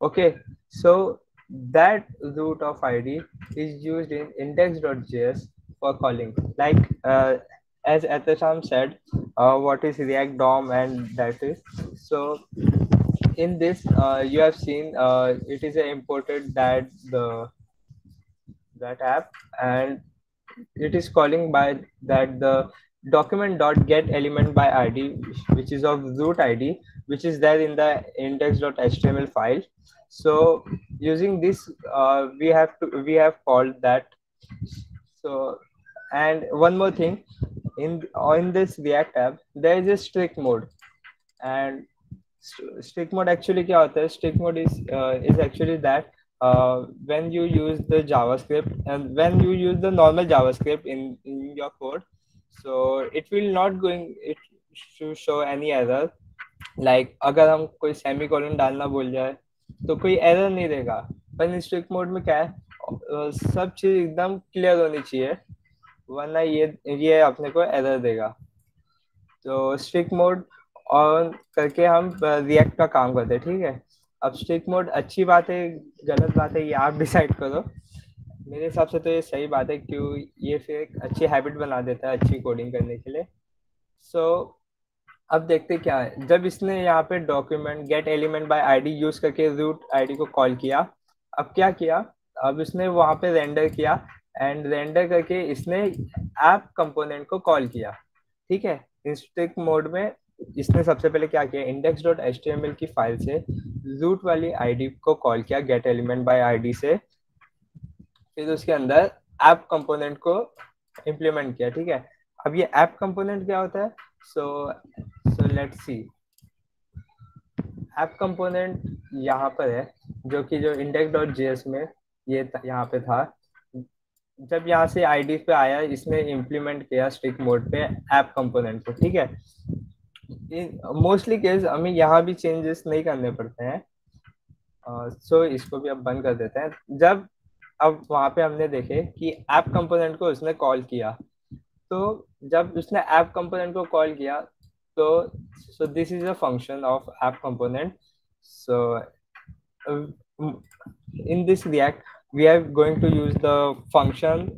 Okay, so that root of ID is used in index.js for calling. Like as Atasham said, what is React DOM, and that is so. In this, you have seen it is imported that app, and it is calling by that the document dot get element by id, which is of root id, which is there in the index.html file. So using this, we have called that. So, and one more thing, in this React app there is a strict mode. And strict mode actually क्या होता है? Strict mode is actually that when you use the JavaScript and when you use the normal JavaScript in your code, so it will not going it to show any error. Like अगर हम कोई semicolon डालना भूल जाए तो कोई error नहीं देगा, पर strict mode में क्या है, सब चीज एकदम क्लियर होनी चाहिए, वरना ये अपने को एरर देगा. तो स्ट्रिक्ट मोड ऑन करके हम रिएक्ट का काम करते हैं. ठीक है, अब स्ट्रिक्ट मोड अच्छी बात है गलत बात है ये आप डिसाइड करो. मेरे हिसाब से तो ये सही बात है, क्यों ये फिर एक अच्छी हैबिट बना देता है अच्छी कोडिंग करने के लिए. सो अब देखते क्या है. जब इसने यहाँ पे document gate element by ID use करके रूट आईडी को कॉल किया, अब क्या किया, अब इसने वहां पे रेंडर किया, एंड रेंडर करके इसने ऐप कंपोनेंट को कॉल किया. ठीक है, स्ट्रिक्ट मोड में इसने सबसे पहले क्या किया, index.html की फाइल से रूट वाली आईडी को कॉल किया गेट एलिमेंट बाय आईडी से, फिर उसके अंदर ऐप कंपोनेंट को इम्प्लीमेंट किया. ठीक है, अब ये ऐप कंपोनेंट क्या होता है? So let's see. App component यहाँ पर है, जो कि जो index.js में ये यहाँ पे था. जब यहाँ से आईडी पे आया, इसने इम्प्लीमेंट किया स्ट्रिक्ट मोड पे ऐप कंपोनेंट को. ठीक है, मोस्टली केस हमें यहाँ भी चेंजेस नहीं करने पड़ते हैं. सो इसको भी अब बंद कर देते हैं. जब अब वहाँ पे हमने देखे कि ऐप कंपोनेंट को उसने कॉल किया, तो जब उसने ऐप कंपोनेंट को कॉल किया so this is a function of app component. So in this React we are going to use the function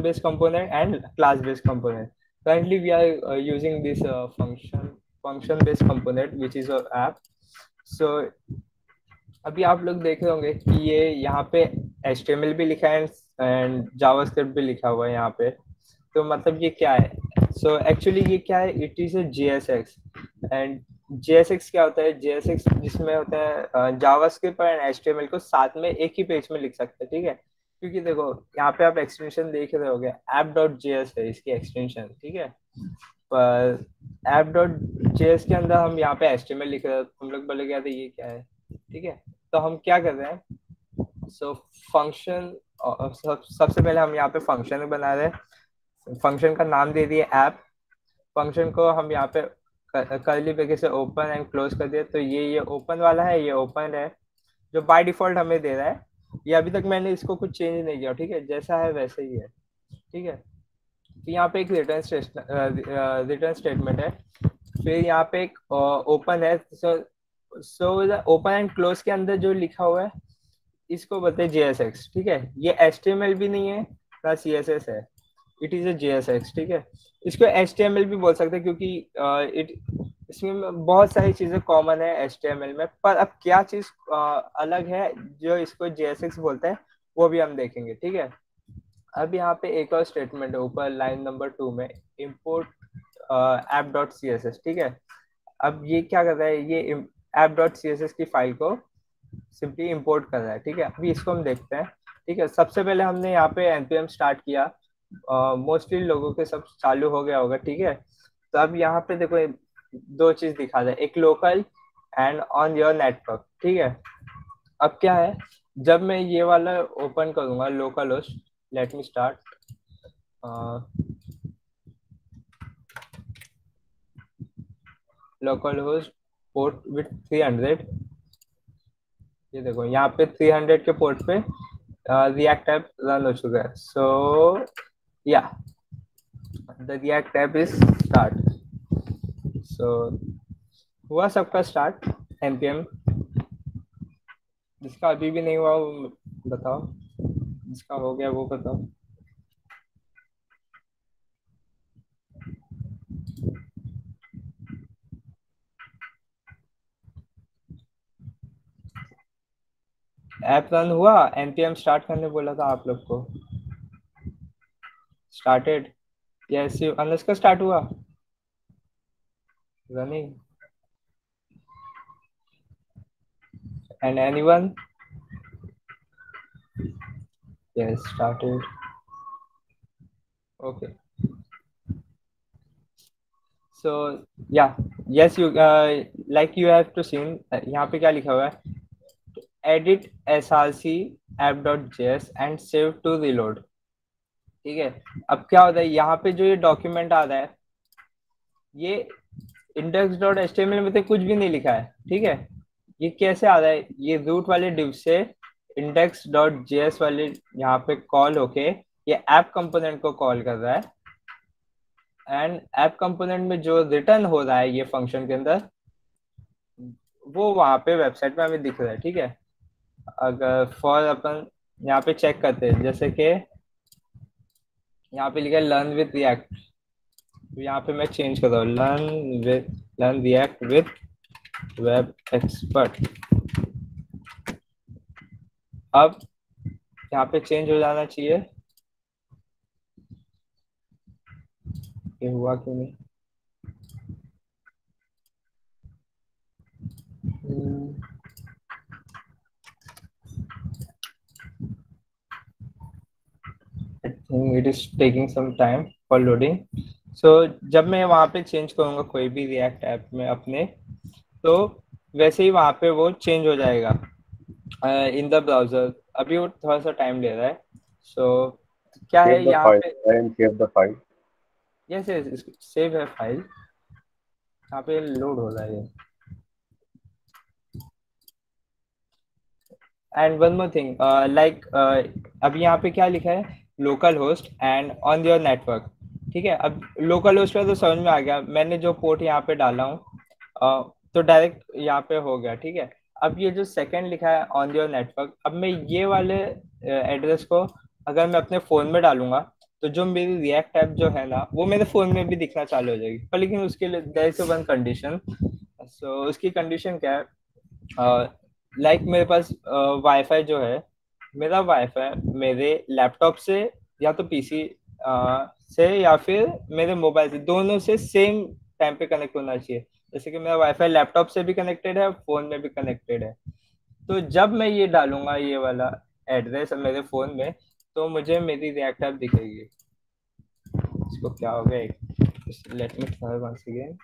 based component and class based component. Currently we are using this function based component which is our app. So अभी आप लोग देख रहे होंगे कि ये यहाँ पे HTML भी लिखा है एंड JavaScript भी लिखा हुआ है यहाँ पे. तो मतलब ये क्या है? So actually ये क्या है? It is a JSX. and JSX क्या होता है? JSX जिसमें होता है JavaScript और HTML को साथ में एक ही पेज में लिख सकते हैं. ठीक है, क्योंकि देखो यहाँ पे आप एक्सटेंशन देख रहे होगे, app.js है इसकी एक्सटेंशन. ठीक है, पर app.js के अंदर हम यहाँ पे HTML लिख रहे हैं. हम लोग बोलेंगे यार ये क्या है? ठीक है, तो हम क्या कर रहे हैं? सो फंक्शन सबसे पहले हम यहाँ पे फंक्शन बना रहे हैं. फंक्शन का नाम दे दिए ऐप. फंक्शन को हम यहाँ पे कर्ली ब्रैकेट से ओपन एंड क्लोज कर दिए. तो ये ओपन वाला है, ये ओपन है जो बाय डिफॉल्ट हमें दे रहा है. ये अभी तक मैंने इसको कुछ चेंज नहीं किया. ठीक है, जैसा है वैसे ही है. ठीक है, तो यहाँ पे एक रिटर्न स्टेटमेंट है, फिर यहाँ पे एक ओपन है. सो ओपन एंड क्लोज के अंदर जो लिखा हुआ है इसको बोलते हैं JSX. ठीक है, ये HTML भी नहीं है ना CSS है, इट इज ए JSX. ठीक है, इसको HTML भी बोल सकते हैं क्योंकि इसमें बहुत सारी चीजें कॉमन है HTML में. पर अब क्या चीज अलग है जो इसको JSX बोलते हैं वो भी हम देखेंगे. ठीक है, अब यहाँ पे एक और स्टेटमेंट है ऊपर लाइन नंबर 2 में, import app.css. ठीक है, अब ये क्या कर रहा है? ये app.css की फाइल को सिंपली इंपोर्ट कर रहा है. ठीक है, अभी इसको हम देखते हैं. ठीक है, सबसे पहले हमने यहाँ पे npm स्टार्ट किया. मोस्टली लोगों के सब चालू हो गया होगा. ठीक है, तो अब यहाँ पे देखो दो चीज दिखा रहा है, एक local and on your network. ठीक है, अब क्या है, जब मैं ये वाला ओपन करूंगा local host, let me start. Local host port with 300. ये देखो यहाँ पे 300 के पोर्ट पे रिएक्ट ऐप रन हो चुका है. सो yeah, the React app is start. So हुआ सबका स्टार्ट npm? जिसका अभी भी नहीं हुआ वो बताओ, जिसका हो गया वो बताओ। ऐप रन हुआ? npm स्टार्ट करने बोला था आप लोग को। स्टार्टेड? यस, अनलेस का स्टार्ट हुआ running? And anyone? Yes, started. Okay, so या yes you like you have to seen, यहाँ पे क्या लिखा हुआ है, edit src app.js and save to reload। ठीक है, अब क्या होता है यहाँ पे जो ये डॉक्यूमेंट आ रहा है, ये index.html में तो कुछ भी नहीं लिखा है। ठीक है, ये कैसे आ रहा है, ये रूट वाले डिव से index.js वाले यहाँ पे कॉल होके ये ऐप कंपोनेंट को कॉल कर रहा है, एंड ऐप कंपोनेंट में जो रिटर्न हो रहा है ये फंक्शन के अंदर, वो वहां पे वेबसाइट में हमें दिख रहा है। ठीक है, अगर फॉर अपन यहाँ पे चेक करते हैं, जैसे कि यहाँ पे लिखा है लर्न विथ रिएक्ट, तो यहाँ पे मैं चेंज कर रहा हूँ learn react with web expert. अब यहाँ पे चेंज हो जाना चाहिए, ये हुआ क्यों नहीं? I think it is taking some time for loading. So जब मैं वहाँ पे चेंज करूँगा कोई भी रिएक्ट ऐप में अपने, तो वैसे ही वहाँ पे वो चेंज हो जाएगा इन द ब्राउजर। अभी वो थोड़ा सा टाइम ले रहा है। सो क्या है
Save the
यहाँ
file.
पे?
Try and save the file.
Yes yes, save है फाइल, यहाँ पे लोड हो रहा है। And one more thing, like अभी यहाँ पे क्या लिखा है, local host and on your network. ठीक है, अब लोकल होस्ट पे तो समझ में आ गया, मैंने जो पोर्ट यहाँ पे डाला हूँ तो डायरेक्ट यहाँ पे हो गया। ठीक है, अब ये जो सेकंड लिखा है ऑन योर नेटवर्क, अब मैं ये वाले एड्रेस को अगर मैं अपने फोन में डालूंगा तो जो मेरी रिएक्ट ऐप जो है ना वो मेरे फोन में भी दिखना चालू हो जाएगी, पर लेकिन उसके लिए देयर इज वन कंडीशन। सो उसकी कंडीशन क्या है, लाइक मेरे पास वाईफाई जो है, मेरा वाईफाई मेरे लैपटॉप से या तो पीसी से या फिर मेरे मोबाइल से, दोनों से सेम टाइम पे कनेक्ट होना चाहिए। जैसे कि मेरा वाईफाई लैपटॉप से भी कनेक्टेड है, फोन में भी कनेक्टेड है। तो जब मैं ये डालूंगा ये वाला एड्रेस मेरे फोन में, तो मुझे मेरी रिएक्ट ऐप दिखेगी। इसको क्या हो गया, let me try once again.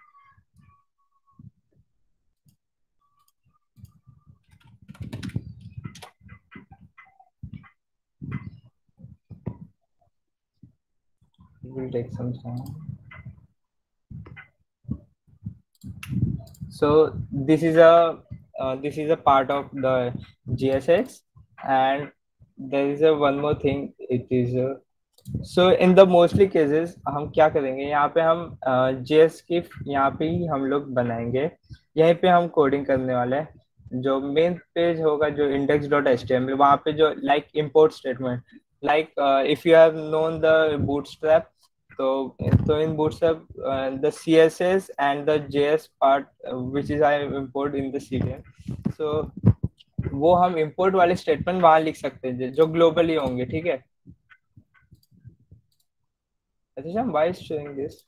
It will take some time. So this is a part of the GSX, and there is a one more thing. It is so in the mostly cases हम क्या करेंगे, यहाँ पे हम JS की यहाँ पे ही हम लोग बनाएंगे, यहीं पे हम कोडिंग करने वाले हैं। जो मेन पेज होगा जो index.html, वहाँ पे जो like import statement, like if you have known the bootstrap, so in bootstrap the css and the js part which is I import in the cdn, so वो हम import वाले स्टेटमेंट वहां लिख सकते हैं जो ग्लोबली होंगे। ठीक है, अच्छा why is showing this?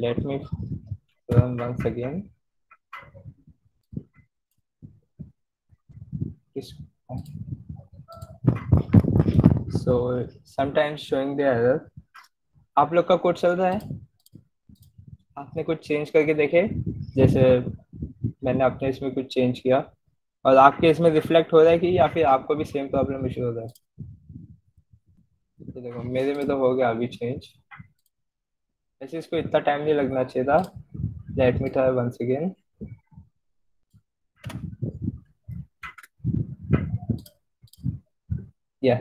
Let me run once again. So sometimes showing the error. आप लोग का कोड चल रहा है, आपने कुछ चेंज करके देखे, जैसे मैंने अपने इसमें कुछ चेंज किया और आपके इसमें रिफ्लेक्ट हो रहा है कि या फिर आपको भी सेम प्रॉब्लम इशू हो रहा है? तो देखो मेरे में तो हो गया अभी चेंज, ऐसे इसको इतना टाइम नहीं लगना चाहिए था। Let me try once again. या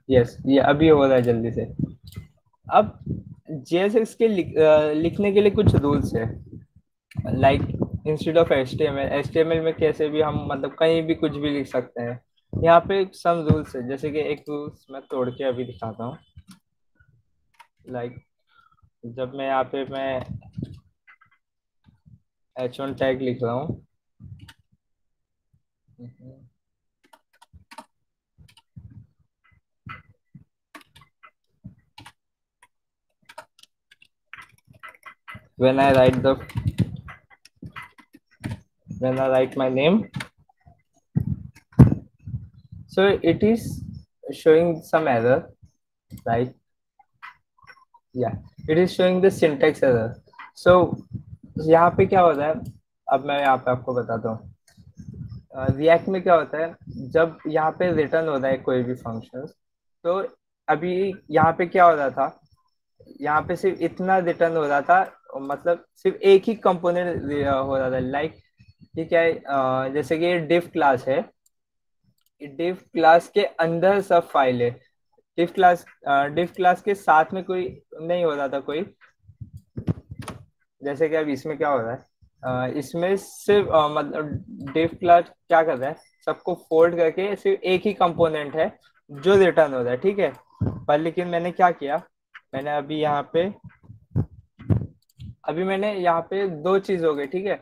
यस, ये अभी हो रहा है जल्दी से। अब JSX के लिखने के लिए कुछ रूल्स है, लाइक इंस्टेड ऑफ HTML में कैसे भी हम मतलब कहीं भी कुछ भी लिख सकते हैं। यहाँ पे सम रूल्स है, जैसे कि एक रूल्स मैं तोड़ के अभी दिखाता हूँ। लाइक जब मैं यहाँ पे मैं H1 टैग लिख रहा हूँ, when I write my name, so it is showing some error, right? Yeah, it is showing the syntax error. So यहाँ पे क्या होता है, अब मैं यहाँ पे आपको बताता हूँ। रिएक्ट में क्या होता है, जब यहाँ पे रिटर्न होता है कोई भी फंक्शन, तो अभी यहाँ पे क्या हो रहा था, यहाँ पे सिर्फ इतना रिटर्न हो रहा था, मतलब सिर्फ एक ही कंपोनेंट हो रहा था। लाइक ये क्या है, जैसे कि डिफ क्लास है, डिफ क्लास के अंदर सब फाइल है, डिफ क्लास के साथ में कोई नहीं हो रहा था कोई। जैसे कि अब इसमें क्या हो रहा है, इसमें सिर्फ मतलब डिफ क्लास क्या कर रहा है, सबको फोल्ड करके सिर्फ एक ही कंपोनेंट है जो रिटर्न हो रहा है, ठीक है। पर लेकिन मैंने क्या किया, मैंने अभी मैंने यहाँ पे दो चीज हो गई, ठीक है।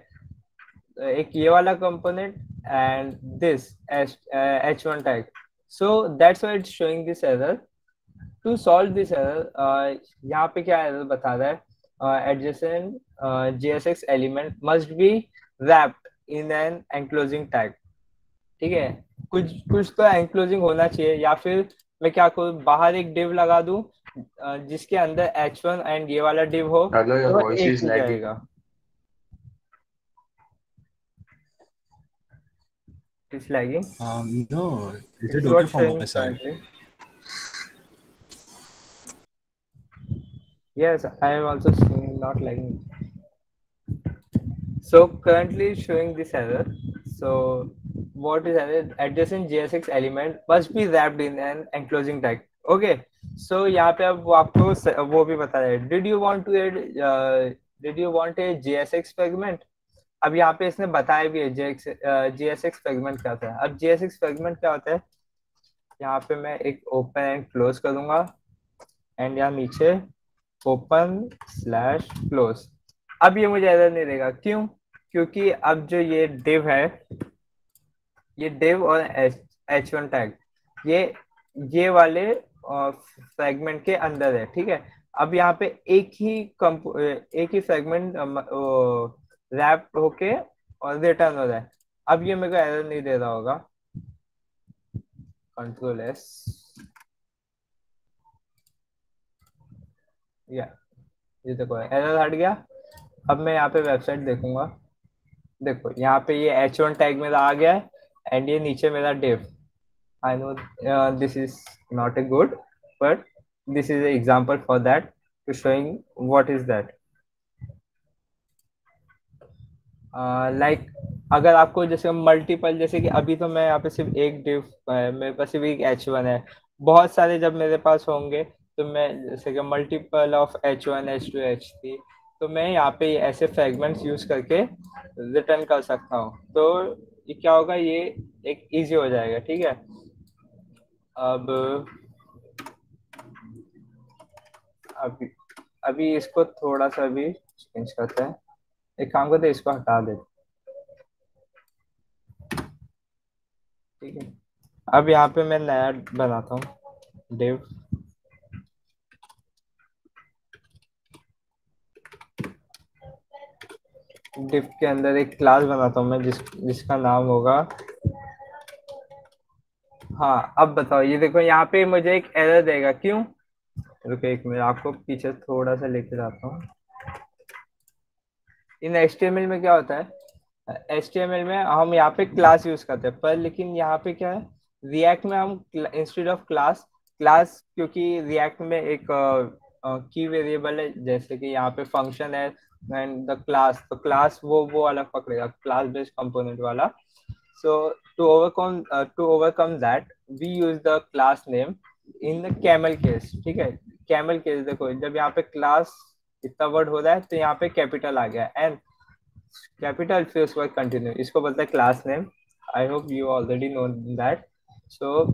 एक ये वाला component and this H1 tag, so that's why it's showing this error. To solve this error, यहाँ पे क्या एरर बता रहा है, adjacent JSX element must be wrapped in an enclosing tag, ठीक है। कुछ कुछ तो एंक्लोजिंग होना चाहिए, या फिर मैं क्या करूँ, बाहर एक div लगा दूं जिसके अंदर H1 एंड ये वाला div हो,
Hello, your
तो
voice
एक
is
हो
lagging.
जाएगा। It's lagging.
No, is it
It's
okay
what
from
showing
my side?
currently. Yes, I am also seeing not lagging. So currently showing this error. So what is error? Adjacent JSX element must be wrapped in an enclosing tag. Okay. So यहाँ पे अब वो आपको वो भी बता रहा है. Did you want to add? Did you want a JSX fragment? अब यहाँ पे इसने बताया भी है JSX फ्रेगमेंट क्या होता है। अब JSX फ्रेगमेंट क्या होता है, यहाँ पे मैं एक ओपन एंड क्लोज करूंगा, एंड यहाँ नीचे open/close। अब ये मुझे एरर नहीं देगा, क्यों? क्योंकि अब जो ये div है, ये div और H1 टैग ये वाले फ्रेगमेंट के अंदर है, ठीक है। अब यहाँ पे एक ही फ्रेगमेंट रैप होके और रिटर्न हो रहा है। अब ये मेरे को एरर नहीं दे रहा होगा। Ctrl+S, या ये देखो एरर हट गया। अब मैं यहाँ पे वेबसाइट देखूंगा, देखो यहाँ पे ये H1 टैग मेरा आ गया है, एंड ये नीचे मेरा div। I know this is not a good, but this is an example for that, to showing what is that. Like अगर आपको जैसे मल्टीपल, जैसे कि अभी तो मैं यहाँ पे सिर्फ एक div मेरे पास सिर्फ एक H1 है, बहुत सारे जब मेरे पास होंगे तो मैं जैसे कि multiple of H1 H2 H3, तो मैं यहाँ पे ऐसे फ्रेगमेंट्स यूज करके रिटर्न कर सकता हूँ। तो ये क्या होगा, ये एक इजी हो जाएगा, ठीक है। अब अभी इसको थोड़ा सा भी चेंज करते हैं। एक काम करते हैं, इसको हटा देते, ठीक है। अब यहाँ पे मैं नया बनाता हूँ div, div के अंदर एक क्लास बनाता हूँ मैं जिसका नाम होगा, हाँ अब बताओ, ये देखो यहाँ पे मुझे एक एरर देगा, क्यों? रुको एक मिनट, आपको पीछे थोड़ा सा लेके जाता हूँ। इन HTML में क्या होता है, HTML में हम यहाँ पे क्लास यूज करते हैं, पर लेकिन यहाँ पे क्या है, रिएक्ट में हम इंस्टेड ऑफ क्लास, क्योंकि रिएक्ट में एक की वेरिएबल है, जैसे कि यहाँ पे फंक्शन है एंड द क्लास, तो क्लास वो अलग पकड़ेगा, क्लास बेस्ड कंपोनेंट वाला। So to overcome that, we use the class name in the camel case, ठीक है, कैमल केस देखो जब यहाँ पे क्लास इतना वर्ड हो रहा है तो यहाँ पे कैपिटल आ गया एंड कैपिटल, फिर उसके बाद कंटिन्यू, इसको बोलते हैं class name. I hope you already know that. So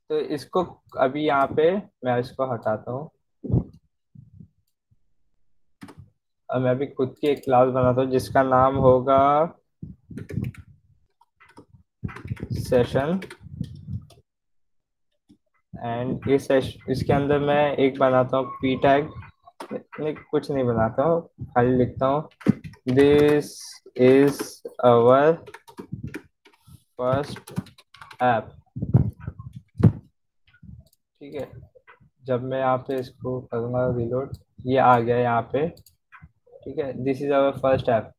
तो इसको अभी यहाँ पे मैं इसको हटाता हूँ। अब मैं अभी खुद की एक क्लास बनाता हूँ जिसका नाम होगा सेशन, एंड इसके अंदर मैं एक बनाता हूँ पी टैग, नहीं कुछ नहीं बनाता हूँ, खाली लिखता हूँ this is our first app, ठीक है। जब मैं यहाँ पे इसको करूँगा रिलोड, ये आ गया यहाँ पे, ठीक है, this is our first app.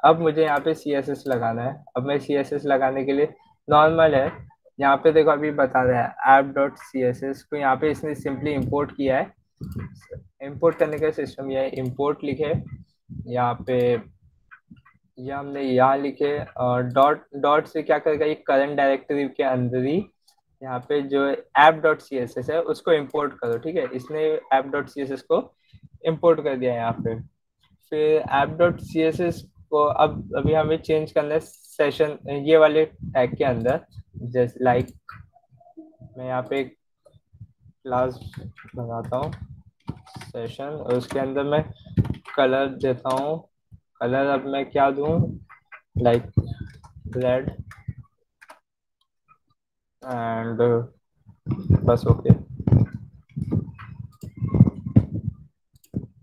अब मुझे यहाँ पे CSS लगाना है। अब मैं CSS लगाने के लिए नॉर्मल है, यहाँ पे देखो अभी बता रहा है app.css को, यहाँ पे इसने सिंपली इंपोर्ट किया है। इंपोर्ट करने का सिस्टम यह है, इंपोर्ट लिखे यहाँ पे, ये हमने यहाँ लिखे डॉट डॉट से क्या करेगा, ये करंट डायरेक्टरी के अंदर ही यहाँ पे जो app.css है उसको इंपोर्ट करो, ठीक है। इसने app.css को इंपोर्ट कर दिया यहाँ पे। फिर app.css को अब अभी हमें चेंज करना है सेशन, ये वाले टैग के अंदर, जैसे लाइक मैं यहाँ पे एक क्लास बनाता हूँ सेशन, और उसके अंदर मैं कलर देता हूँ। कलर अब मैं क्या दूँ, लाइक रेड एंड बस, ओके।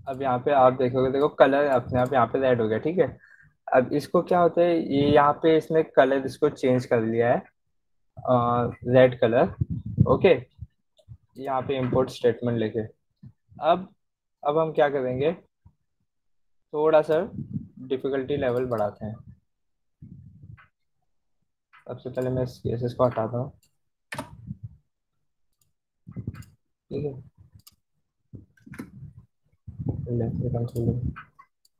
अब यहाँ पे आप देखोगे, देखो कलर अपने आप यहाँ पे रेड हो गया, ठीक है। अब इसको क्या होता है, ये यहाँ पे इसने कलर इसको चेंज कर लिया है रेड कलर, ओके। यहाँ पे इंपोर्ट स्टेटमेंट लेके अब हम क्या करेंगे, थोड़ा सा डिफिकल्टी लेवल बढ़ाते हैं। सबसे पहले मैं CSS को हटाता हूँ, ठीक है।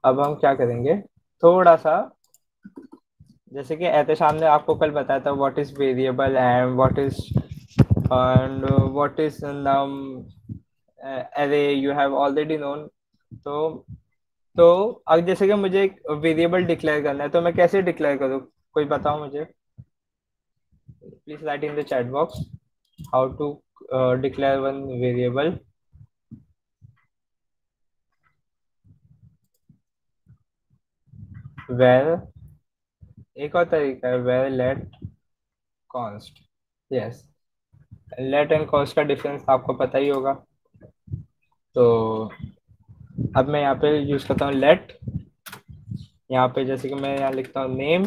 अब हम क्या करेंगे, थोड़ा सा, जैसे कि एहतेशाम ने आपको कल बताया था what is variable and what is num array, you have already known. तो अब जैसे कि मुझे एक वेरिएबल डिक्लेयर करना है, तो मैं कैसे डिक्लेयर करूँ, कोई बताओ मुझे, please write in the chat box how to declare one variable. where, एक और तरीका है where let const, yes, let and const का डिफरेंस आपको पता ही होगा। तो अब मैं यहाँ पे यूज करता हूँ let, यहाँ पे जैसे कि मैं यहाँ लिखता हूँ नेम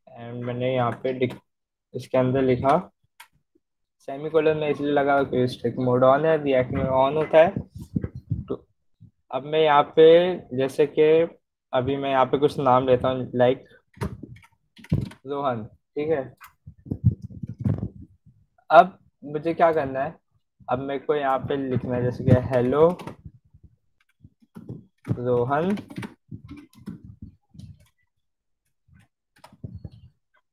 एंड मैंने यहाँ पे इसके अंदर लिखा सेमीकोलन में, इसलिए लगा कि स्ट्रिक्ट मोड ऑन है, रिएक्ट में ऑन होता है। तो अब मैं यहाँ पे जैसे कि अभी मैं यहाँ पे कुछ नाम लेता हूँ लाइक रोहन, ठीक है। अब मुझे क्या करना है, अब मेरे को यहाँ पे लिखना है जैसे कि hello Rohan,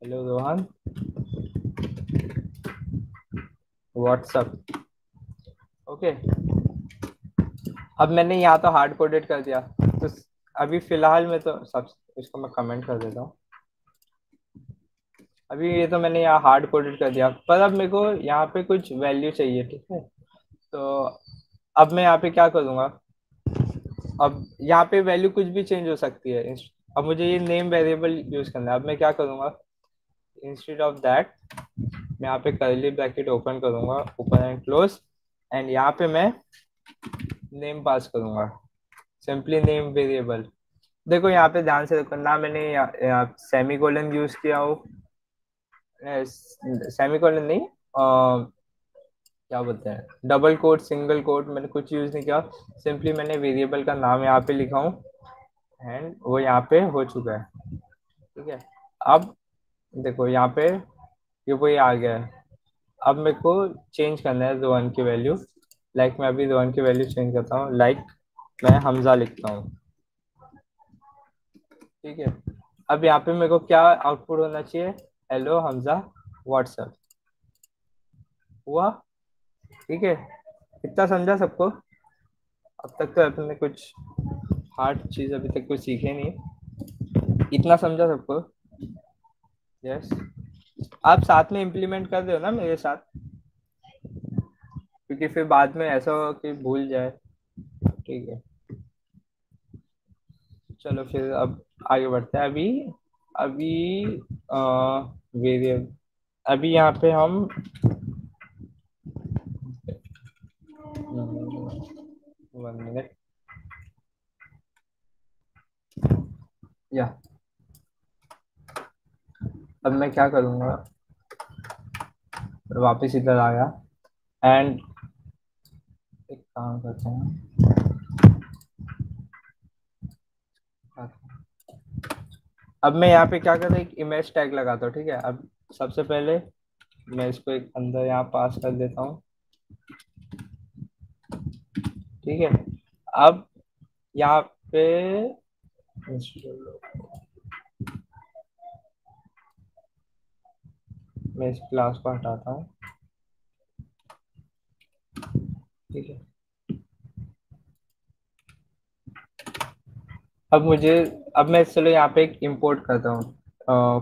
hello Rohan what's up, okay. अब मैंने यहाँ तो हार्ड कोडेड कर दिया, तो अभी फिलहाल में तो सब, इसको मैं कमेंट कर देता हूँ। अभी ये तो मैंने यहाँ हार्ड कोडेड कर दिया, पर अब मेरे को यहाँ पे कुछ वैल्यू चाहिए, ठीक है। तो अब मैं यहाँ पे क्या करूँगा, अब यहाँ पे वैल्यू कुछ भी चेंज हो सकती है। अब मुझे ये नेम वेरिएबल यूज करना है। अब मैं क्या करूँगा, इंस्टेड ऑफ दैट मैं यहाँ पे कर्ली ब्रैकेट ओपन करूँगा, ओपन एंड क्लोज, एंड यहाँ पे मैं नेम पास करूँगा, सिंपली नेम वेरिएबल। देखो यहाँ पे ध्यान से देखो ना, मैंने यहाँ सेमीकोलन यूज किया हो, सेमीकोलन नहीं, क्या बोलते हैं, डबल कोट, सिंगल कोट, मैंने कुछ यूज नहीं किया, सिंपली मैंने वेरिएबल का नाम यहाँ पे लिखा हूँ एंड वो यहाँ पे हो चुका है, ठीक है। अब देखो यहाँ पे ये वही आ गया है। अब मेरे को चेंज करना है रोहन की वैल्यू, लाइक मैं अभी रोहन की वैल्यू चेंज करता हूँ, लाइक मैं हमजा लिखता हूँ, ठीक है। अब यहाँ पे मेरे को क्या आउटपुट होना चाहिए, हेलो हमजा व्हाट्सएप, हुआ? ठीक है, इतना समझा सबको? अब तक तो अपने कुछ हार्ड चीज अभी तक कुछ सीखे नहीं, इतना समझा सबको? यस, आप साथ में इम्प्लीमेंट कर रहे हो ना मेरे साथ? क्योंकि फिर बाद में ऐसा हो कि भूल जाए। ठीक है, चलो फिर अब आगे बढ़ते हैं। अभी अभी वेरिएबल, अभी यहाँ पे हम 1 मिनट या अब मैं क्या करूँगा, वापस इधर आया एंड एक काम करते हैं, अब मैं यहाँ पे क्या करता हूँ, एक इमेज टैग लगाता हूँ। ठीक है, अब सबसे पहले मैं इसको एक अंदर यहाँ पास कर देता हूँ। ठीक है, अब यहाँ पे मैं इस क्लास को हटाता हूँ। ठीक है, अब मुझे, अब मैं चलो यहाँ पे एक इंपोर्ट करता हूँ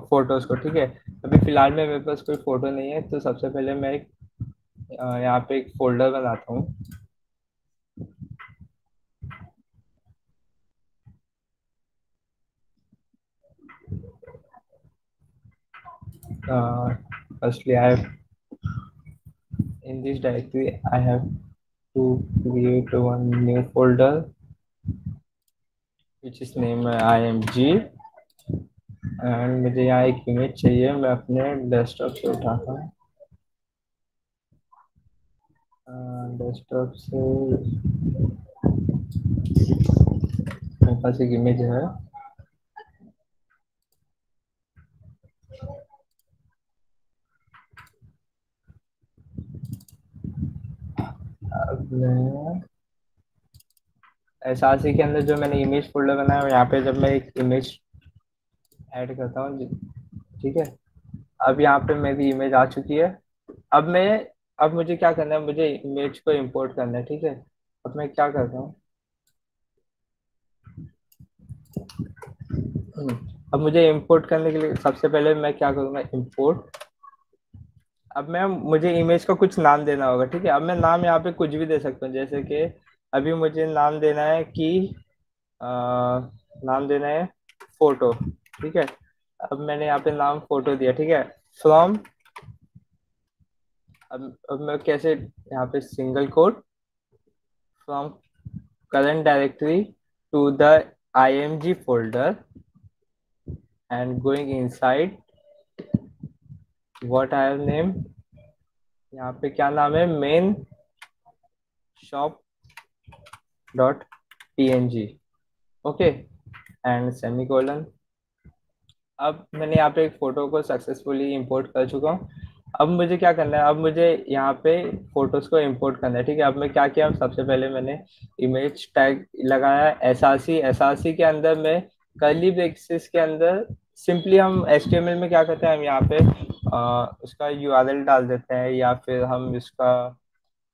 फोटोज को। ठीक है, अभी फिलहाल में मेरे पास कोई फोटो नहीं है, तो सबसे पहले मैं एक यहाँ पे एक फोल्डर बनाता हूँ। Firstly, I have in this directory I have to create one new folder which is named img, and मुझे यहाँ एक इमेज चाहिए, मैं अपने डेस्कटॉप से उठाता हूँ। डेस्कटॉप से मेरे पास एक इमेज है। अब मैं एसआरसी के अंदर जो मैंने इमेज फोल्डर बनाया है, यहाँ पे जब मैं एक इमेज ऐड करता हूँ, ठीक है, अब यहाँ पे मेरी इमेज आ चुकी है। अब मैं, अब मुझे क्या करना है, मुझे इमेज को इंपोर्ट करना है। ठीक है, अब मैं क्या करता हूँ, अब मुझे इंपोर्ट करने के लिए सबसे पहले मैं क्या करूँगा, इंपोर्ट। अब मैं, मुझे इमेज का कुछ नाम देना होगा। ठीक है, अब मैं नाम यहाँ पे कुछ भी दे सकता हूँ, जैसे कि अभी मुझे नाम देना है कि नाम देना है फोटो। ठीक है, अब मैंने यहाँ पे नाम फोटो दिया। ठीक है, फ्रॉम, अब मैं कैसे, यहाँ पे single quote, from current directory to the img folder and going inside what I have named, यहाँ पे क्या नाम है, main shop dot png, okay, and semicolon. अब मैंने यहाँ पे एक फोटो को सक्सेसफुली इंपोर्ट कर चुका हूँ। अब मुझे क्या करना है, अब मुझे यहाँ पे फोटोज को इंपोर्ट करना है। ठीक है, अब मैं क्या किया, सबसे पहले मैंने इमेज टैग लगाया एसआरसी। एसआरसी के अंदर मैं कर्ली ब्रेसेस के अंदर सिंपली हम एचटीएमएल में क्या करते हैं, हम यहाँ पे उसका यूआरएल डाल देते हैं, या फिर हम इसका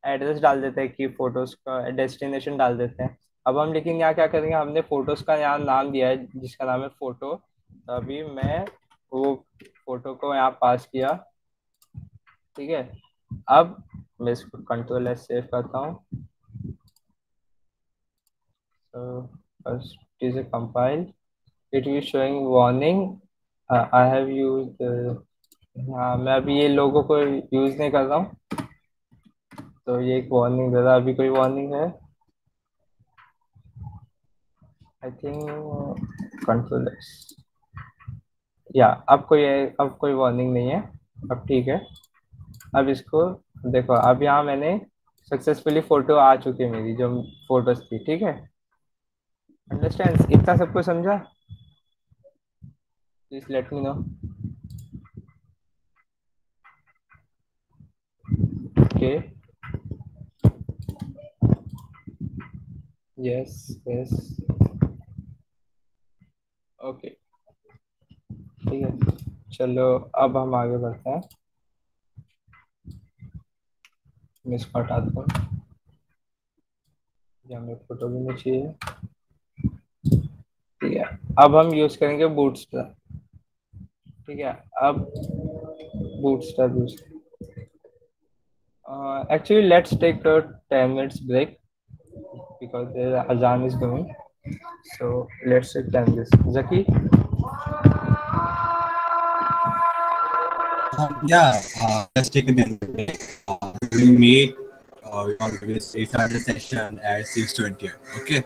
एड्रेस डाल देते हैं कि फोटोज का डेस्टिनेशन डाल देते हैं। अब हम लेकिन यहाँ क्या करेंगे, हमने फोटोज का यहाँ नाम दिया है जिसका नाम है फोटो, तो अभी मैं वो फोटो को यहाँ पास किया। ठीक है, अब मैं इसको कंट्रोल एस सेव करता हूँ। so first it is a compile, it is showing warning, I have used हाँ, मैं अभी ये लोगों को यूज नहीं कर रहा हूँ, तो ये एक वार्निंग दे रहा है। अभी कोई वार्निंग है? आई थिंक कंट्रोल एस, या अब कोई वार्निंग नहीं है, अब ठीक है। अब इसको देखो, अब यहाँ मैंने सक्सेसफुली फोटो आ चुकी है मेरी, जो फोटोज थी। ठीक है, अंडरस्टैंड, इतना सबको समझा? Please let me know. Okay, yes yes, okay, ठीक है, चलो अब हम आगे बढ़ते हैं। मैं इसको हटाता हूँ, ये हमें फोटो भी नहीं चाहिए। ठीक है, अब हम यूज करेंगे बूटस्ट्रैप। ठीक है, अब bootstrap use, actually let's take a 10 minutes break because the azan is going, so let's take 10 minutes. Zaki?
Yeah, let's take a break. We'll meet. We'll start the session at 6:20. Okay.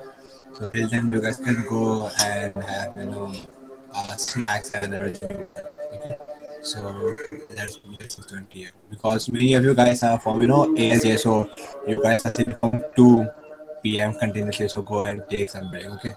So till then, you guys can go and have snacks and everything. Okay. So let's meet at 6:20 because many of you guys are from ASJ, so you guys are sitting from 2 p.m. continuously. So go and take some break. Okay.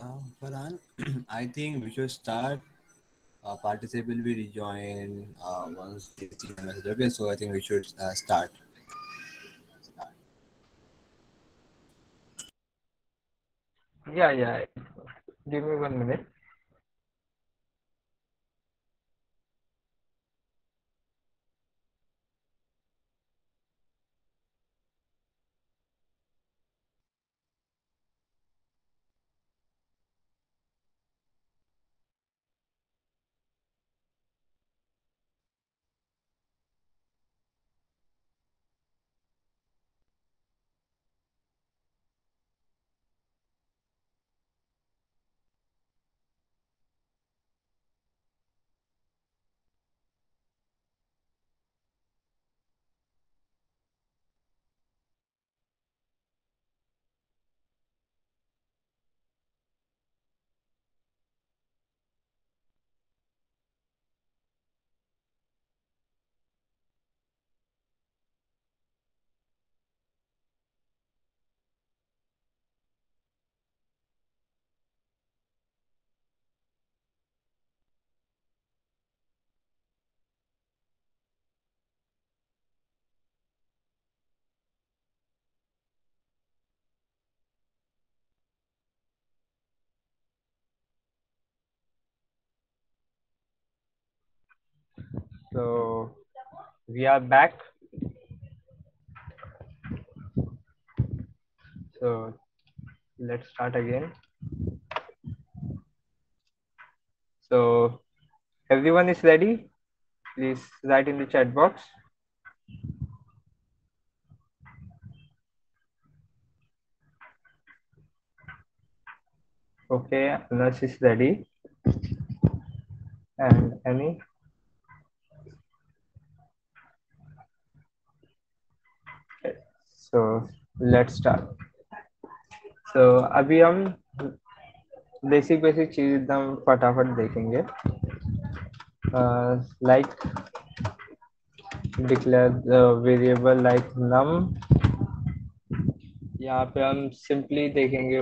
Farhan, I think we should start. Participant will be rejoin once they see the message. Okay, so I think we should start.
Yeah, yeah. Give me 1 minute. So we are back. So let's start again. So everyone is ready? Please write in the chat box. Okay, Anas is ready. And Annie? Okay. So let's start. So अभी हम बेसिक बेसिक चीज एकदम फटाफट देखेंगे. Like declare the variable like num. यहाँ पे हम simply देखेंगे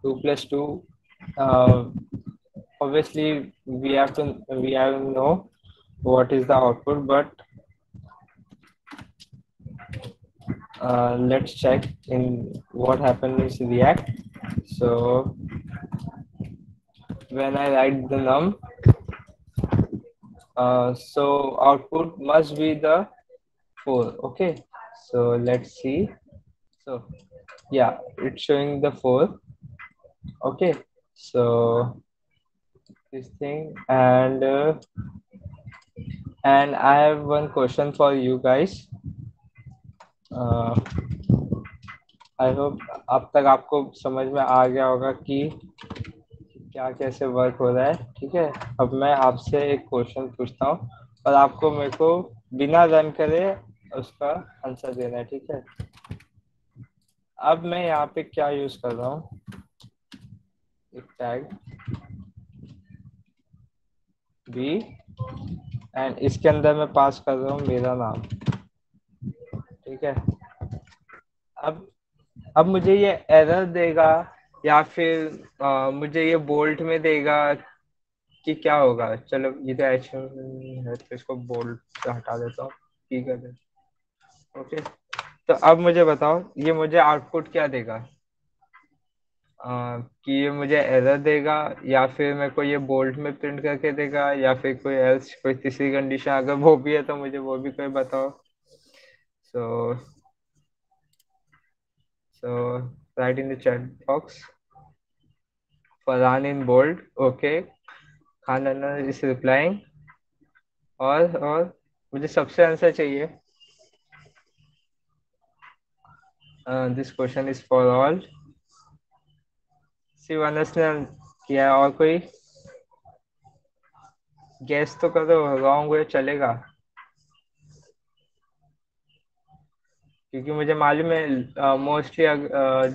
2 plus 2. Obviously we have to know what is the output, but let's check in what happens in React. So when I write the num, so output must be the 4. Okay, so let's see. So yeah, it's showing the 4. Okay, so this thing, and I have one question for you guys. I hope अब तक आपको समझ में आ गया होगा कि क्या कैसे वर्क हो रहा है. ठीक है, अब मैं आपसे एक क्वेश्चन पूछता हूँ और आपको मेरे को बिना रन करे उसका आंसर देना है. ठीक है, अब मैं यहाँ पे क्या यूज कर रहा हूँ, एक टैग बी, एंड इसके अंदर मैं पास कर रहा हूँ मेरा नाम. ठीक है, अब मुझे ये एरर देगा या फिर मुझे ये बोल्ट में देगा कि क्या होगा. चलो ये तो एच है तो इसको बोल्ट से हटा देता हूँ. ठीक है, ओके. तो अब मुझे बताओ ये मुझे आउटपुट क्या देगा, कि ये मुझे एरर देगा या फिर मेरे को ये बोल्ट में प्रिंट करके देगा या फिर कोई एल्स कोई तीसरी कंडीशन अगर वो भी है तो मुझे वो भी कोई बताओ. सो write in the chat box. Farhan in bold. Okay. Khan Anna is replying. और मुझे सबसे आंसर चाहिए. This question is for all. सिर्फ अनस ने किया है, और कोई गेस तो करो, रॉन्ग हुए चलेगा, क्योंकि मुझे मालूम है मोस्टली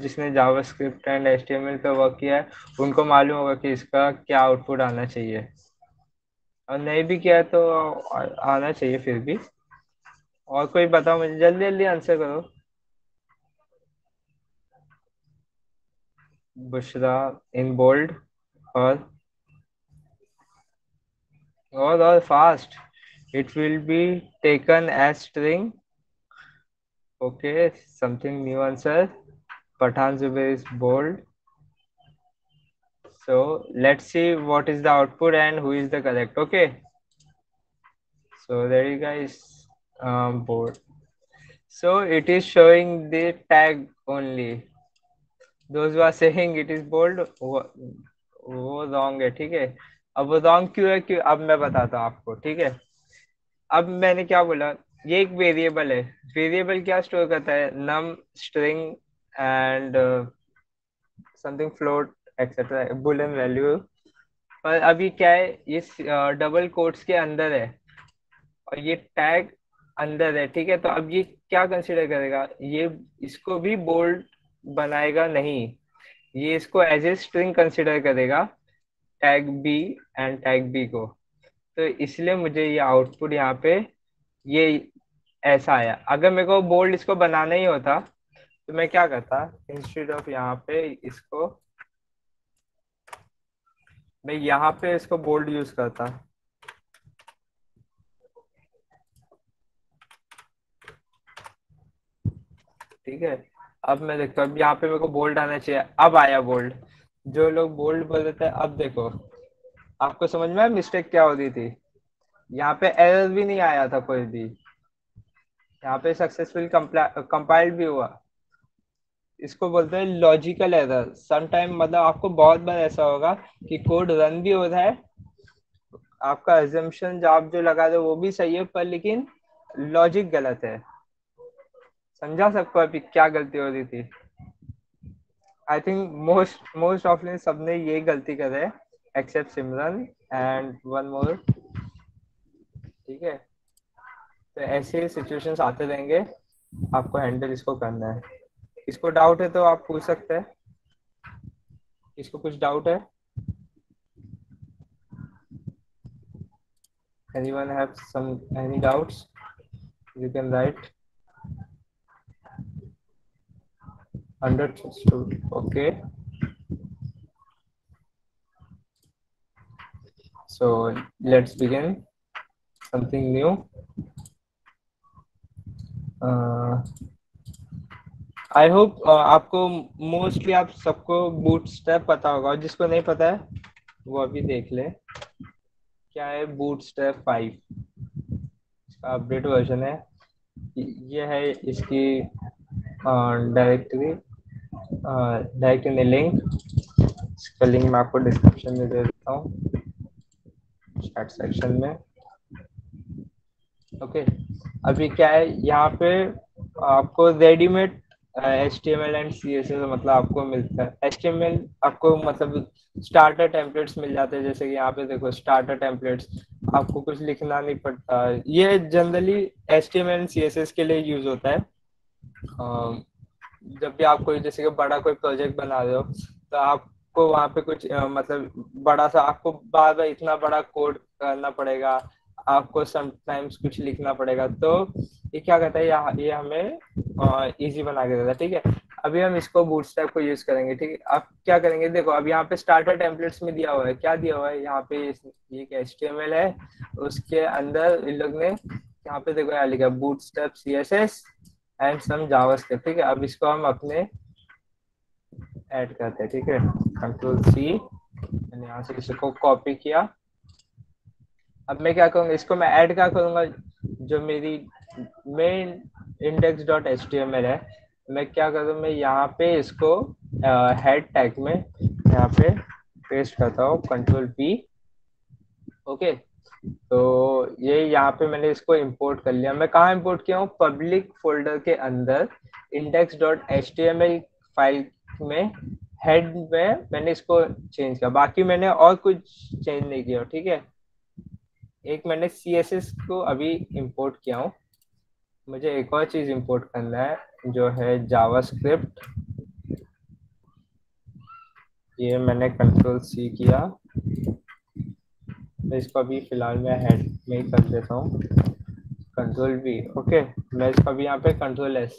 जिसने जावास्क्रिप्ट एंड एचटीएमएल पे वर्क किया है उनको मालूम होगा कि इसका क्या आउटपुट आना चाहिए, और नहीं भी किया तो आना चाहिए फिर भी. और कोई बताओ मुझे, जल्दी जल्दी आंसर करो. Bushra in bold or fast. It will be taken as string. Okay, something new answer. Pathan Zubair is bold. So let's see what is the output and who is the correct. Okay. So there you guys board. So it is showing the tag only. Those who are saying it is bold वो wrong है, ठीक है। अब वो wrong क्यों है, क्यों अब मैं बताता हूँ आपको, ठीक है। अब मैंने क्या बोला, ये एक वेरिएबल है। वेरिएबल क्या स्टोर करता है, num, string and something float etcetera, boolean value. पर अभी क्या है, ये डबल कोट्स के अंदर है और ये टैग अंदर है, ठीक है। तो अब ये क्या कंसीडर करेगा, ये इसको भी बोल्ड बनाएगा नहीं, ये इसको एज ए स्ट्रिंग कंसीडर करेगा, tag B and tag B को। तो इसलिए मुझे ये आउटपुट यहाँ पे ये ऐसा आया। अगर मेरे को बोल्ड इसको बनाना ही होता तो मैं क्या करता, इंस्टेड ऑफ यहाँ पे इसको, मैं यहाँ पे इसको बोल्ड यूज करता। ठीक है, अब मैं देखता हूँ, अब यहाँ पे मेरे को बोल्ड आना चाहिए, अब आया बोल्ड। जो लोग बोल्ड बोल देते हैं, अब देखो आपको समझ में आया मिस्टेक क्या हो रही थी। यहाँ पे एरर भी नहीं आया था कोई भी, यहाँ पे सक्सेसफुल कंपाइल्ड भी हुआ। इसको बोलते हैं लॉजिकल एरर। सम टाइम मतलब आपको बहुत बार ऐसा होगा कि कोड रन भी हो रहा है, आपका अजम्पशन आप जो लगा रहे हो वो भी सही है, पर लेकिन लॉजिक गलत है। समझा सबको अभी क्या गलती हो रही थी। आई थिंक मोस्ट ऑफली सबने ये गलती कर है except Simran and one more, ठीक है। तो ऐसे सिचुएशंस आते रहेंगे, आपको हैंडल इसको करना है। इसको डाउट है तो आप पूछ सकते हैं, इसको कुछ डाउट है? Anyone have any doubts? You can write. Understood. Okay. So let's begin something new. I hope आपको मोस्टली आप सबको बूटस्ट्रैप पता होगा, और जिसको नहीं पता है वो अभी देख ले। क्या है बूटस्ट्रैप 5, इसका अपडेट वर्जन है। ये है इसकी डायरेक्टरी लिंक, इसका लिंक मैं आपको डिस्क्रिप्शन में दे देता हूँ, चैट सेक्शन में। ओके, अभी क्या है, यहाँ पे आपको रेडीमेड HTML एंड CSS मतलब आपको मिलता है। HTML आपको मतलब स्टार्टर टेम्पलेट्स मिल जाते हैं, जैसे कि यहाँ पे देखो स्टार्टर टेम्पलेट्स, आपको कुछ लिखना नहीं पड़ता। ये जनरली HTML एंड CSS के लिए यूज होता है। जब भी आप कोई जैसे कि बड़ा कोई प्रोजेक्ट बना रहे हो तो आपको वहाँ पे कुछ मतलब बड़ा सा आपको बार बार इतना बड़ा कोड करना पड़ेगा, आपको समटाइम्स कुछ लिखना पड़ेगा। तो ये क्या कहता है, ये हमें इजी बना के देता है, ठीक है। अभी हम इसको बूटस्ट्रैप को यूज करेंगे, ठीक है। आप क्या करेंगे, देखो अब यहाँ पे स्टार्टर टेम्पलेट्स में दिया हुआ है, क्या दिया हुआ है यहाँ पे, ये HTML है, उसके अंदर इन लोग ने यहाँ पे देखो यहाँ लिखा bootstrap CSS and some JavaScript, ठीक है। अब इसको हम अपने ऐड करते हैं, ठीक है। Ctrl+C, मैंने यहाँ से इसको कॉपी किया। अब मैं क्या करूँगा, इसको मैं ऐड क्या करूँगा, जो मेरी मेन index.html है, मैं क्या करूँ, मैं यहाँ पे इसको हेड टैग में यहाँ पे पेस्ट करता हूँ, Ctrl+P। ओके, तो ये यहाँ पे मैंने इसको इंपोर्ट कर लिया। मैं कहाँ इंपोर्ट किया हूँ, पब्लिक फोल्डर के अंदर index.html फाइल में हेड में मैंने इसको चेंज किया, बाकी मैंने और कुछ चेंज नहीं किया, ठीक है। एक मैंने CSS को अभी इंपोर्ट किया हूँ, मुझे एक और चीज इंपोर्ट करना है जो है जावास्क्रिप्ट। ये मैंने Ctrl+C किया, मैं इसको अभी फिलहाल मैं हेड में ही कर देता हूँ, Ctrl+V। ओके, मैं इसको अभी यहाँ पे Ctrl+S।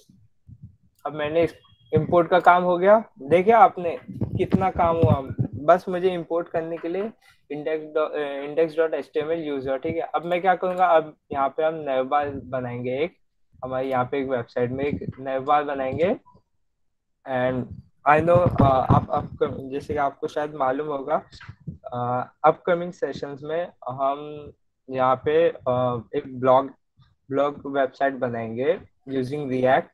अब मैंने इंपोर्ट का काम हो गया, देखिए आपने कितना काम हुआ, बस मुझे इंपोर्ट करने के लिए index dot H T M L use हुआ, ठीक है। अब मैं क्या करूंगा, अब यहाँ पे हम नैव बार बनाएंगे, एक हमारे यहाँ पे एक वेबसाइट में एक नैव बार बनाएंगे। एंड आई नो आप जैसे कि आपको शायद मालूम होगा, अपकमिंग सेशंस में हम यहाँ पे एक ब्लॉग वेबसाइट बनाएंगे यूजिंग रिएक्ट।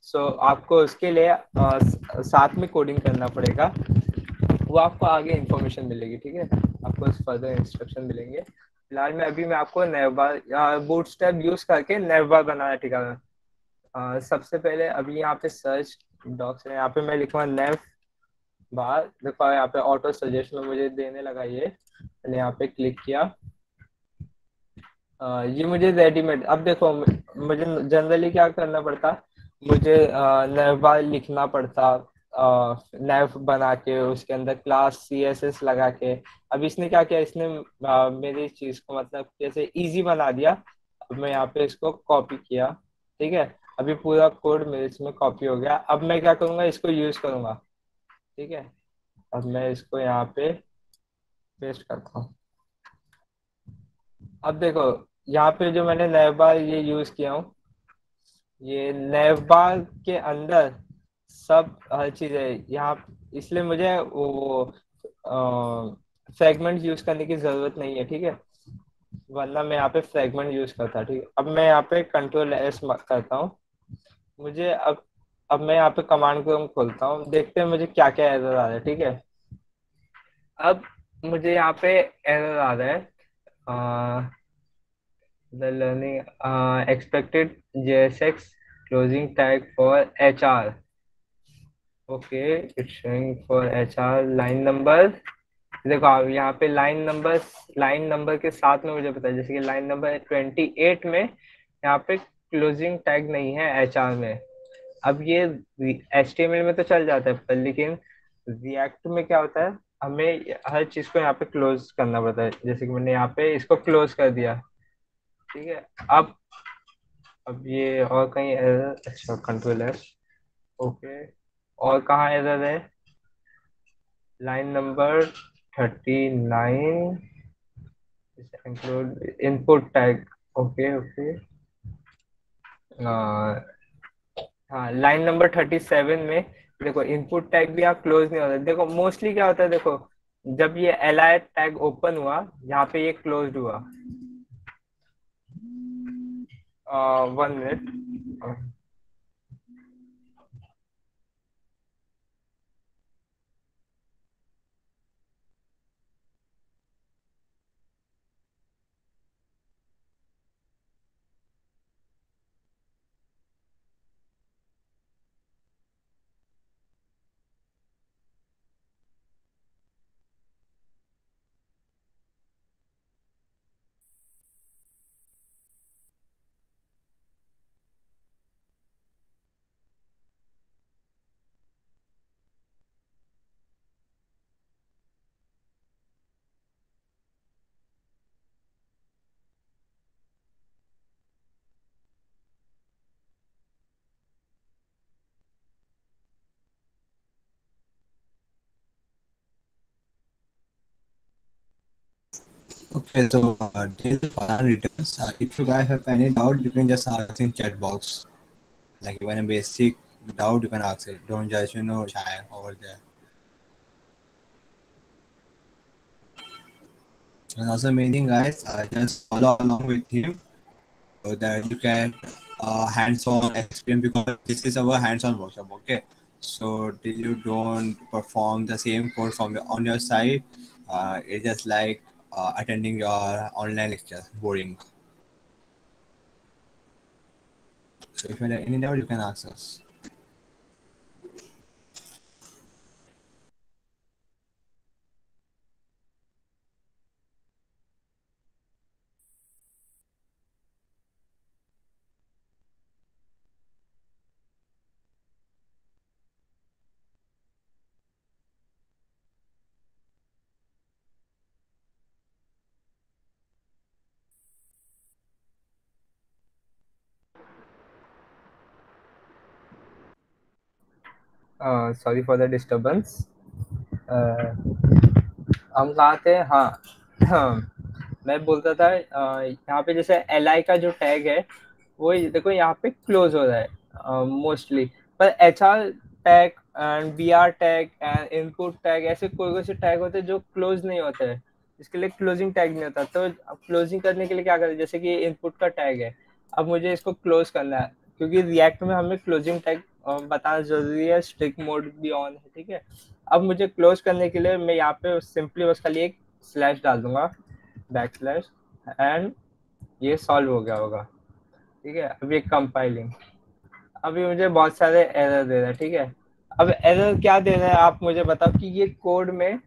सो आपको उसके लिए साथ में कोडिंग करना पड़ेगा, वो आपको आगे इंफॉर्मेशन मिलेगी, ठीक है। आपको फर्दर इंस्ट्रक्शन मिलेंगे। फिलहाल मैं आपको नेवबार बूटस्ट्रैप यूज करके नेवबार बनाना, ठीक है। सबसे पहले अभी यहाँ पे सर्च डॉक्स है, यहाँ पे मैं लिखूंगा नेव बार। देखो यहाँ पे ऑटो सजेस्ट में मुझे देने लगा ये, मैंने यहाँ पे क्लिक किया। ये मुझे रेडीमेड, अब देखो मुझे जनरली क्या करना पड़ता, मुझे नैव बार लिखना पड़ता, नैव बना के उसके अंदर क्लास CSS लगा के। अब इसने क्या किया, इसने मेरी चीज को मतलब जैसे इजी बना दिया। अब मैं यहाँ पे इसको कॉपी किया, ठीक है। अभी पूरा कोड मेरे इसमें कॉपी हो गया। अब मैं क्या करूंगा, इसको यूज करूंगा, ठीक है। अब मैं इसको यहाँ पे पेस्ट करता हूँ। अब देखो यहाँ पे जो मैंने नैव बार ये यूज किया हूँ, ये नैव बार के अंदर सब हर चीज है यहाँ, इसलिए मुझे वो फ्रेगमेंट यूज करने की जरूरत नहीं है, ठीक है। वरना मैं यहाँ पे फ्रेगमेंट यूज करता, ठीक है। अब मैं यहाँ पे Ctrl+S करता हूँ। मुझे अब मैं यहाँ पे कमांड को खोलता हूँ, देखते हैं मुझे क्या क्या एरर आ रहा है, ठीक है। अब मुझे यहाँ पे एरर आ रहा है, the learning expected JSX closing tag for HR. Okay, it's showing for HR line number। देखो अब यहाँ पे लाइन नंबर के साथ में मुझे पता है, जैसे कि लाइन नंबर 28 में यहाँ पे क्लोजिंग टैग नहीं है HR में। अब ये HTML में तो चल जाता है, पर लेकिन रिएक्ट में क्या होता है, हमें हर चीज को यहाँ पे क्लोज करना पड़ता है। जैसे कि मैंने यहाँ पे इसको क्लोज कर दिया, ठीक है। अब ये और कहीं एरर, अच्छा Ctrl+S, ओके। और कहाँ एरर है, line number 39 include input tag, okay okay. हाँ लाइन नंबर 37 में देखो इनपुट टैग भी आप क्लोज नहीं होता। देखो मोस्टली क्या होता है, देखो जब ये li टैग ओपन हुआ, यहाँ पे ये क्लोज हुआ। 1 minute.
Okay, so this is Farhan returns. If you guys have any doubt, you can just ask in chat box. Like even a basic doubt, you can ask it. Don't just shy over there. And also, main thing, guys, just follow along with him so that you can hands-on experience, because this is our hands-on workshop. Okay, so till you don't perform the same code from on your side, it's just like attending your online lecture, boring. So if you have any doubt, you can ask us.
Sorry for the disturbance. हम कहाँ थे? हाँ, मैं बोलता था यहाँ पे जैसे LI का जो टैग है वो देखो यहाँ पे क्लोज हो रहा है मोस्टली, पर HR tag and BR tag and input tag ऐसे कोई कोई से टैग होते हैं जो क्लोज नहीं होते हैं, इसके लिए क्लोजिंग टैग नहीं होता। तो क्लोजिंग करने के लिए क्या करें, जैसे कि इनपुट का टैग है, अब मुझे इसको क्लोज करना है, क्योंकि रिएक्ट में हमें क्लोजिंग टैग बताना जरूरी है, स्ट्रिक्ट मोड भी ऑन है, ठीक है। अब मुझे क्लोज करने के लिए मैं यहाँ पे सिंपली बस खाली एक स्लैश डाल दूंगा, बैकस्लैश, एंड ये सॉल्व हो गया होगा, ठीक है। अभी कंपाइलिंग, अभी मुझे बहुत सारे एरर दे रहा है, ठीक है। अब एरर क्या दे रहा है आप मुझे बताओ कि ये कोड में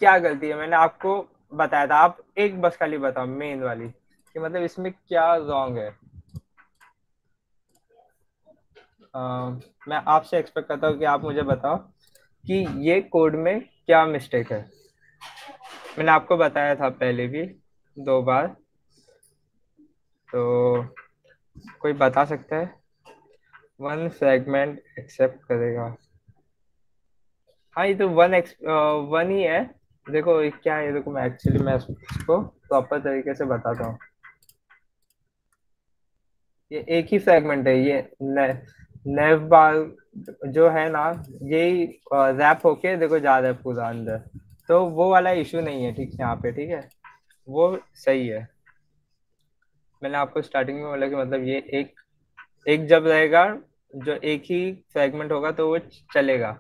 क्या गलती है। मैंने आपको बताया था, आप एक बस खाली बताओ मेन वाली कि मतलब इसमें क्या रॉन्ग है। मैं आपसे एक्सपेक्ट करता हूँ कि आप मुझे बताओ कि ये कोड में क्या मिस्टेक है। मैंने आपको बताया था पहले भी 2 बार, तो कोई बता सकता है? 1 फ्रेगमेंट एक्सेप्ट करेगा, हाँ ये तो 1 ही है। देखो ये क्या है, देखो मैं इसको प्रॉपर तरीके से बताता हूँ। ये एक ही फ्रेगमेंट है, ये नेव बार जो है ना, यही रैप होके देखो जा रहा है पूरा अंदर, तो वो वाला इशू नहीं है, ठीक है यहाँ पे, ठीक है, वो सही है। मैंने आपको स्टार्टिंग में बोला कि मतलब ये एक एक जब रहेगा, जो एक ही फ्रेगमेंट होगा तो वो चलेगा,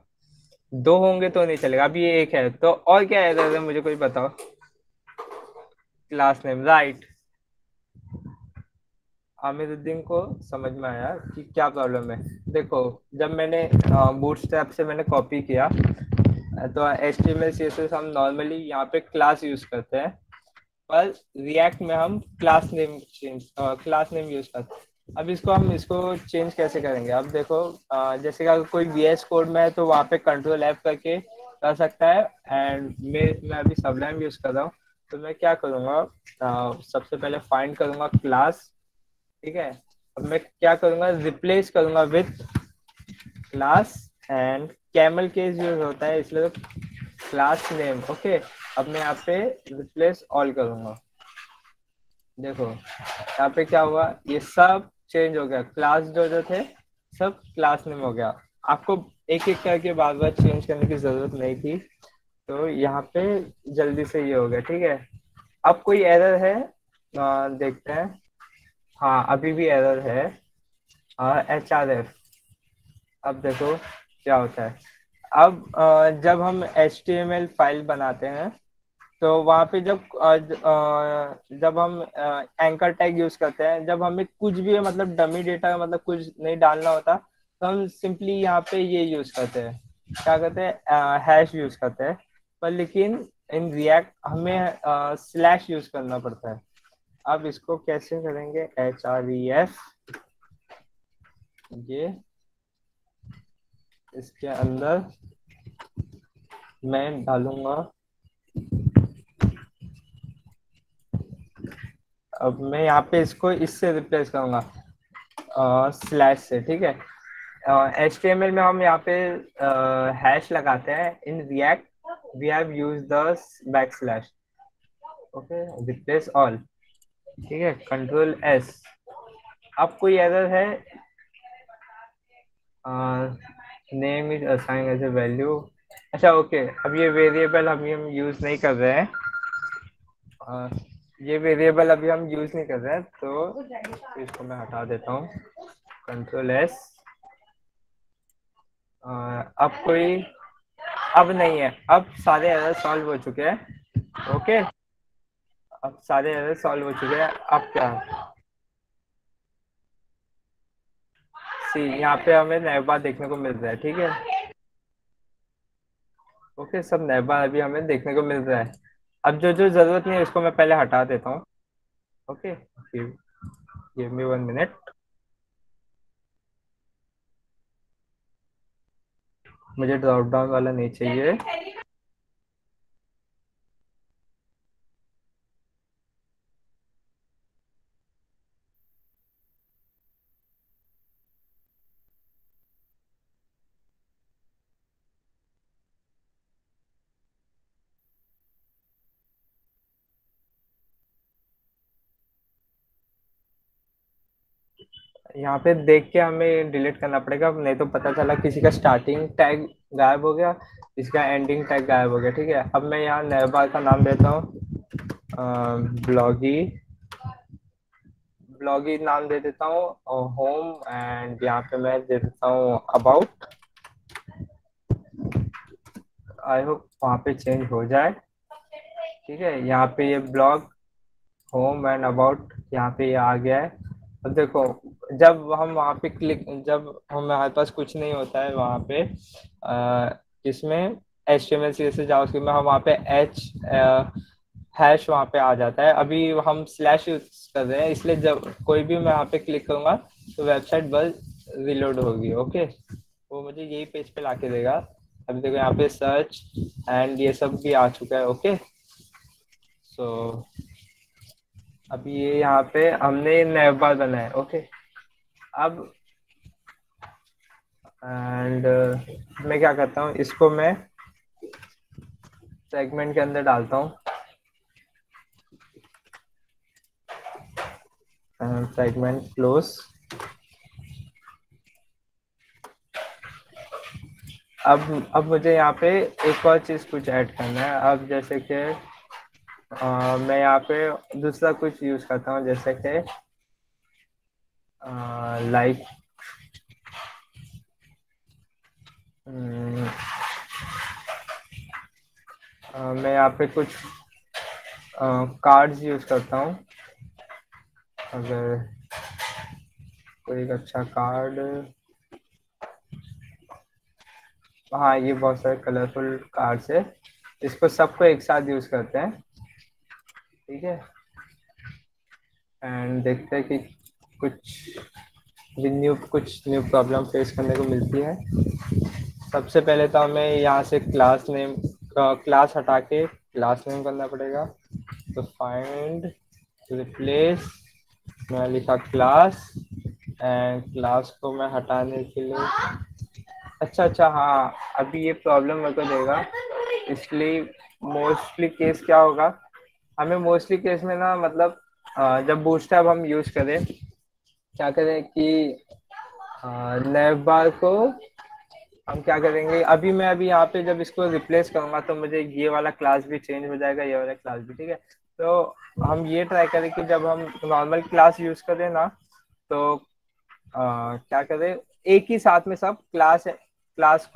2 होंगे तो नहीं चलेगा। अब ये एक है तो और क्या है, मुझे कोई बताओ। Class name, right. आमिरुद्दीन को समझ में आया कि क्या प्रॉब्लम है। देखो जब मैंने बूटस्ट्रैप से मैंने कॉपी किया, तो HTML CSS हम नॉर्मली यहाँ पे क्लास यूज करते हैं, पर रिएक्ट में हम क्लास नेम यूज करते हैं। अब इसको चेंज कैसे करेंगे? अब देखो जैसे कि अगर कोई VS कोड में है तो वहाँ पे Ctrl+F करके कर सकता है, एंड मैं अभी सबलाइम यूज कर रहा हूँ, तो मैं क्या करूँगा, सबसे पहले फाइंड करूँगा क्लास, ठीक है। अब मैं क्या करूँगा, रिप्लेस करूँगा with class, and camel case use होता है इसलिए क्लास नेम, ओके। अब मैं यहाँ पे रिप्लेस ऑल करूँगा, देखो यहाँ पे क्या हुआ, ये सब चेंज हो गया, क्लास जो जो थे सब क्लास नेम हो गया। आपको एक एक करके बार बार चेंज करने की जरूरत नहीं थी, तो यहाँ पे जल्दी से ये हो गया, ठीक है। अब कोई एरर है? देखते हैं। हाँ अभी भी एरर है, HRF। अब देखो क्या होता है। अब जब हम HTML फाइल बनाते हैं तो वहाँ पे जब हम एंकर टैग यूज करते हैं, जब हमें कुछ भी मतलब डमी डेटा मतलब कुछ नहीं डालना होता, तो हम सिंपली यहाँ पे ये यूज करते हैं, क्या करते हैं, हैश यूज करते हैं। पर लेकिन इन रिएक्ट हमें स्लैश यूज करना पड़ता है। अब इसको कैसे करेंगे, HREF, ये इसके अंदर मैं डालूंगा, अब मैं यहाँ पे इसको इससे रिप्लेस करूंगा स्लैश से, ठीक है। HTML में हम यहाँ पे हैश लगाते हैं, in React we have use the backslash, okay, replace all, ठीक है, Ctrl+S। अब कोई एरर है? Name is assign as a value, अच्छा ओके। अब ये वेरिएबल अभी हम यूज नहीं कर रहे हैं, ये वेरिएबल अभी हम यूज नहीं कर रहे हैं, तो इसको मैं हटा देता हूँ, Ctrl+S। अब कोई, अब नहीं है, अब सारे एरर सॉल्व हो चुके हैं, ओके। अब सारे एरर सॉल्व हो चुके हैं। अब क्या, सी यहाँ पे हमें नया बार देखने को मिल रहा है, ठीक है, ओके, सब नया बार अभी हमें देखने को मिल रहा है। अब जो जो जरूरत नहीं है उसको मैं पहले हटा देता हूँ, ओके। गिव मी 1 मिनट, मुझे ड्रॉप डाउन वाला नहीं चाहिए। यहाँ पे देख के हमें डिलीट करना पड़ेगा, नहीं तो पता चला किसी का स्टार्टिंग टैग गायब हो गया, इसका एंडिंग टैग गायब हो गया। ठीक है, अब मैं यहाँ नए बार का नाम देता हूँ ब्लॉगी, ब्लॉगी नाम दे देता हूँ, और होम, एंड यहाँ पे मैं दे देता हूँ अबाउट। आई होप वहाँ पे चेंज हो जाए। ठीक है, यहाँ पे ये ब्लॉग, होम एंड अबाउट यहाँ पे ये आ गया है। अब देखो, जब हम वहाँ पे क्लिक, जब हमारे पास कुछ नहीं होता है वहाँ पे इसमें HTML CSS जावास्क्रिप्ट में, हम वहाँ पे हैश वहाँ पे आ जाता है। अभी हम स्लैश यूज कर रहे हैं, इसलिए जब कोई भी मैं यहाँ पे क्लिक करूंगा तो वेबसाइट बस रिलोड होगी। ओके, वो मुझे यही पेज पे लाके देगा। अभी देखो यहाँ पे सर्च एंड ये सब भी आ चुका है। ओके, सो अभी ये यहाँ पे हमने नैव बार बनाया। ओके, अब एंड मैं क्या करता हूँ, इसको मैं सेगमेंट के अंदर डालता हूँ, सेगमेंट क्लोज। अब मुझे यहाँ पे एक और चीज कुछ ऐड करना है। अब जैसे कि मैं यहाँ पे दूसरा कुछ यूज करता हूँ, जैसे कि लाइक मैं यहाँ पे कुछ कार्ड्स यूज करता हूँ। अगर कोई एक अच्छा कार्ड, हाँ ये बहुत सारे कलरफुल कार्ड्स है, इसको सबको एक साथ यूज करते हैं। ठीक है, एंड देखते हैं कि कुछ न्यू प्रॉब्लम फेस करने को मिलती है। सबसे पहले तो हमें यहाँ से क्लास नेम, क्लास हटा के क्लास नेम करना पड़ेगा। तो फाइंड रिप्लेस, मैं लिखा क्लास, एंड क्लास को मैं हटाने के लिए, अच्छा हाँ, अभी ये प्रॉब्लम मेरे को देगा, इसलिए मोस्टली केस क्या होगा, हमें मोस्टली केस में ना, मतलब जब बूटस्ट्रैप हम यूज करें, क्या करें कि नैव बार को हम क्या करेंगे, अभी यहाँ पे जब इसको रिप्लेस करूंगा तो मुझे ये वाला क्लास भी चेंज हो जाएगा, ये वाला क्लास भी। ठीक है, तो हम ये ट्राई करें कि जब हम नॉर्मल क्लास यूज करें ना, तो क्या करें, एक ही साथ में सब क्लास क्लास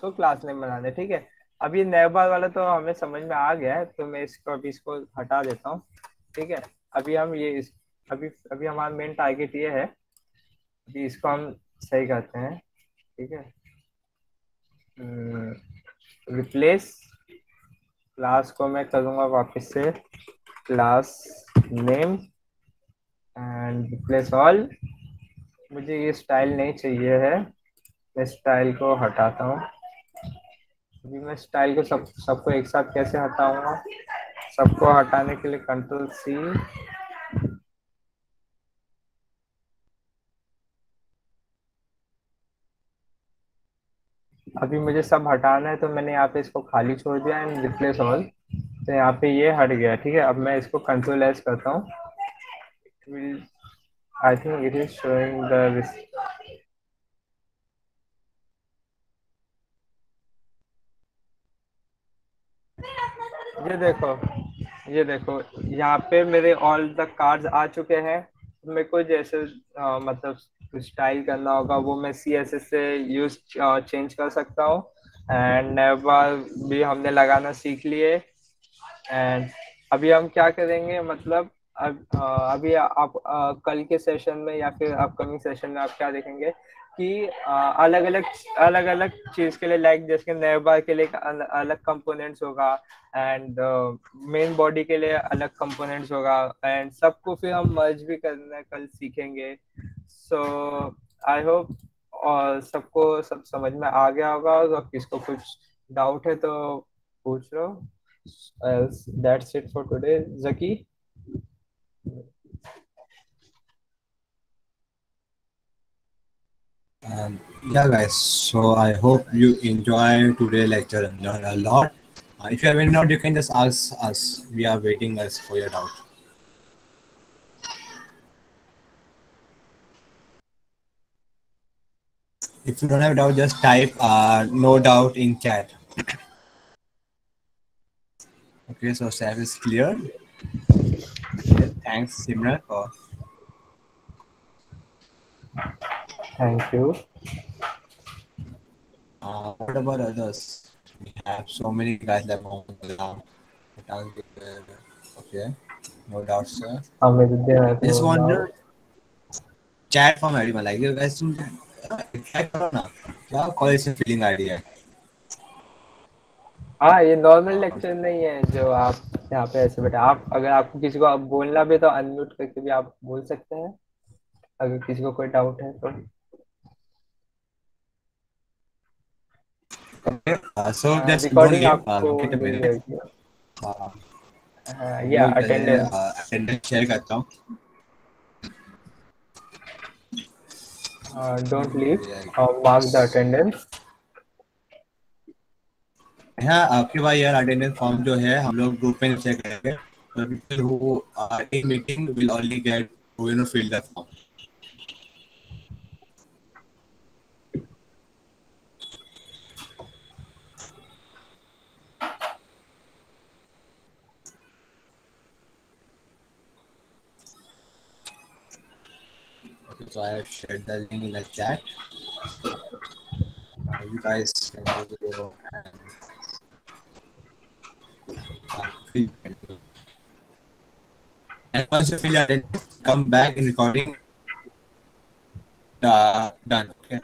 को क्लास नेम बनाने। ठीक है, अब ये नैव बार वाला तो हमें समझ में आ गया है, तो मैं इसको हटा देता हूँ। ठीक है, अभी हम ये अभी हमारा मेन टारगेट ये है, अभी इसको हम सही करते हैं। ठीक है, रिप्लेस क्लास को मैं करूँगा वापस से class name, and replace all. मुझे ये स्टाइल नहीं चाहिए है, मैं स्टाइल को हटाता हूँ। अभी मैं स्टाइल को सबको एक साथ कैसे हटाऊंगा, सबको हटाने के लिए Ctrl+C, अभी मुझे सब हटाना है, तो मैंने यहाँ पे इसको खाली छोड़ दिया एंड रिप्लेस ऑल, तो यहाँ पे ये हट गया। ठीक है, अब मैं इसको Ctrl+S करता हूँ, I think it is showing the, ये देखो यहाँ पे मेरे ऑल द कार्ड्स आ चुके हैं। मेरे को जैसे मतलब स्टाइल करना होगा वो मैं CSS से यूज चेंज कर सकता हूँ, एंड नेवर भी हमने लगाना सीख लिए। एंड अभी हम क्या करेंगे, मतलब अभी आप कल के सेशन में या फिर अपकमिंग सेशन में आप क्या देखेंगे कि अलग अलग चीज के लिए, लाइक जैसे नैव बार के लिए अलग कंपोनेंट्स होगा, एंड मेन बॉडी के लिए अलग कंपोनेंट्स होगा, एंड सबको फिर हम मर्ज भी करना कल सीखेंगे। सो आई होप और सबको सब समझ में आ गया होगा, और किसको कुछ डाउट है तो पूछ लो। else that's it for today, Zaki.
Yeah, guys. So I hope you enjoy today's lecture and learn a lot. If you have any doubt, you can just ask us. We are waiting us for your doubt. If you don't have doubt, just type no doubt in chat. Okay, so Saf is clear. Okay, thanks, Simran, for.
Thank you.
What about others? We have so many guys like Mohammed Ghulam. Okay, no doubt, sir. Just wonder, chat from everyone. Like you guys, chat करो ना. क्या कॉलेज से फीलिंग आ रही है?
हाँ, ये नॉर्मल लेक्चर नहीं है जो आप यहाँ पे ऐसे बैठे। आप अगर आपको किसी को आप बोलना भी तो अनम्यूट करके भी आप बोल सकते हैं अगर किसी को कोई डाउट है तो।
Okay, so just don't
recording
leave.
आपको
Give it a
mill
minute.
जाएगी। या
मैं
अटेंडेंस
अटेंडेंस शेयर करता हूँ.
डोंट लीव और मार्क द अटेंडेंस।
हाँ, आपके पास यार अटेंडेंस फॉर्म जो है हम लोग ग्रुप में चेक करेंगे. So people who are in meeting will only get to fill that form. Okay, so I have shared the link in the chat. You guys can go and fill it. And once you fill your attendance, come back in recording. Done. Okay.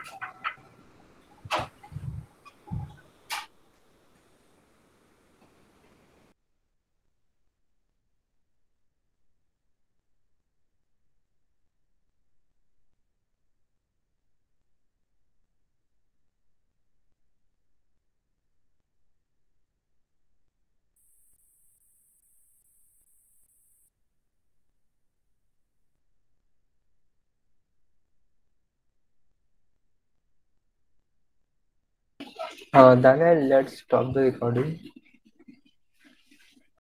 Daniel, let's stop the recording.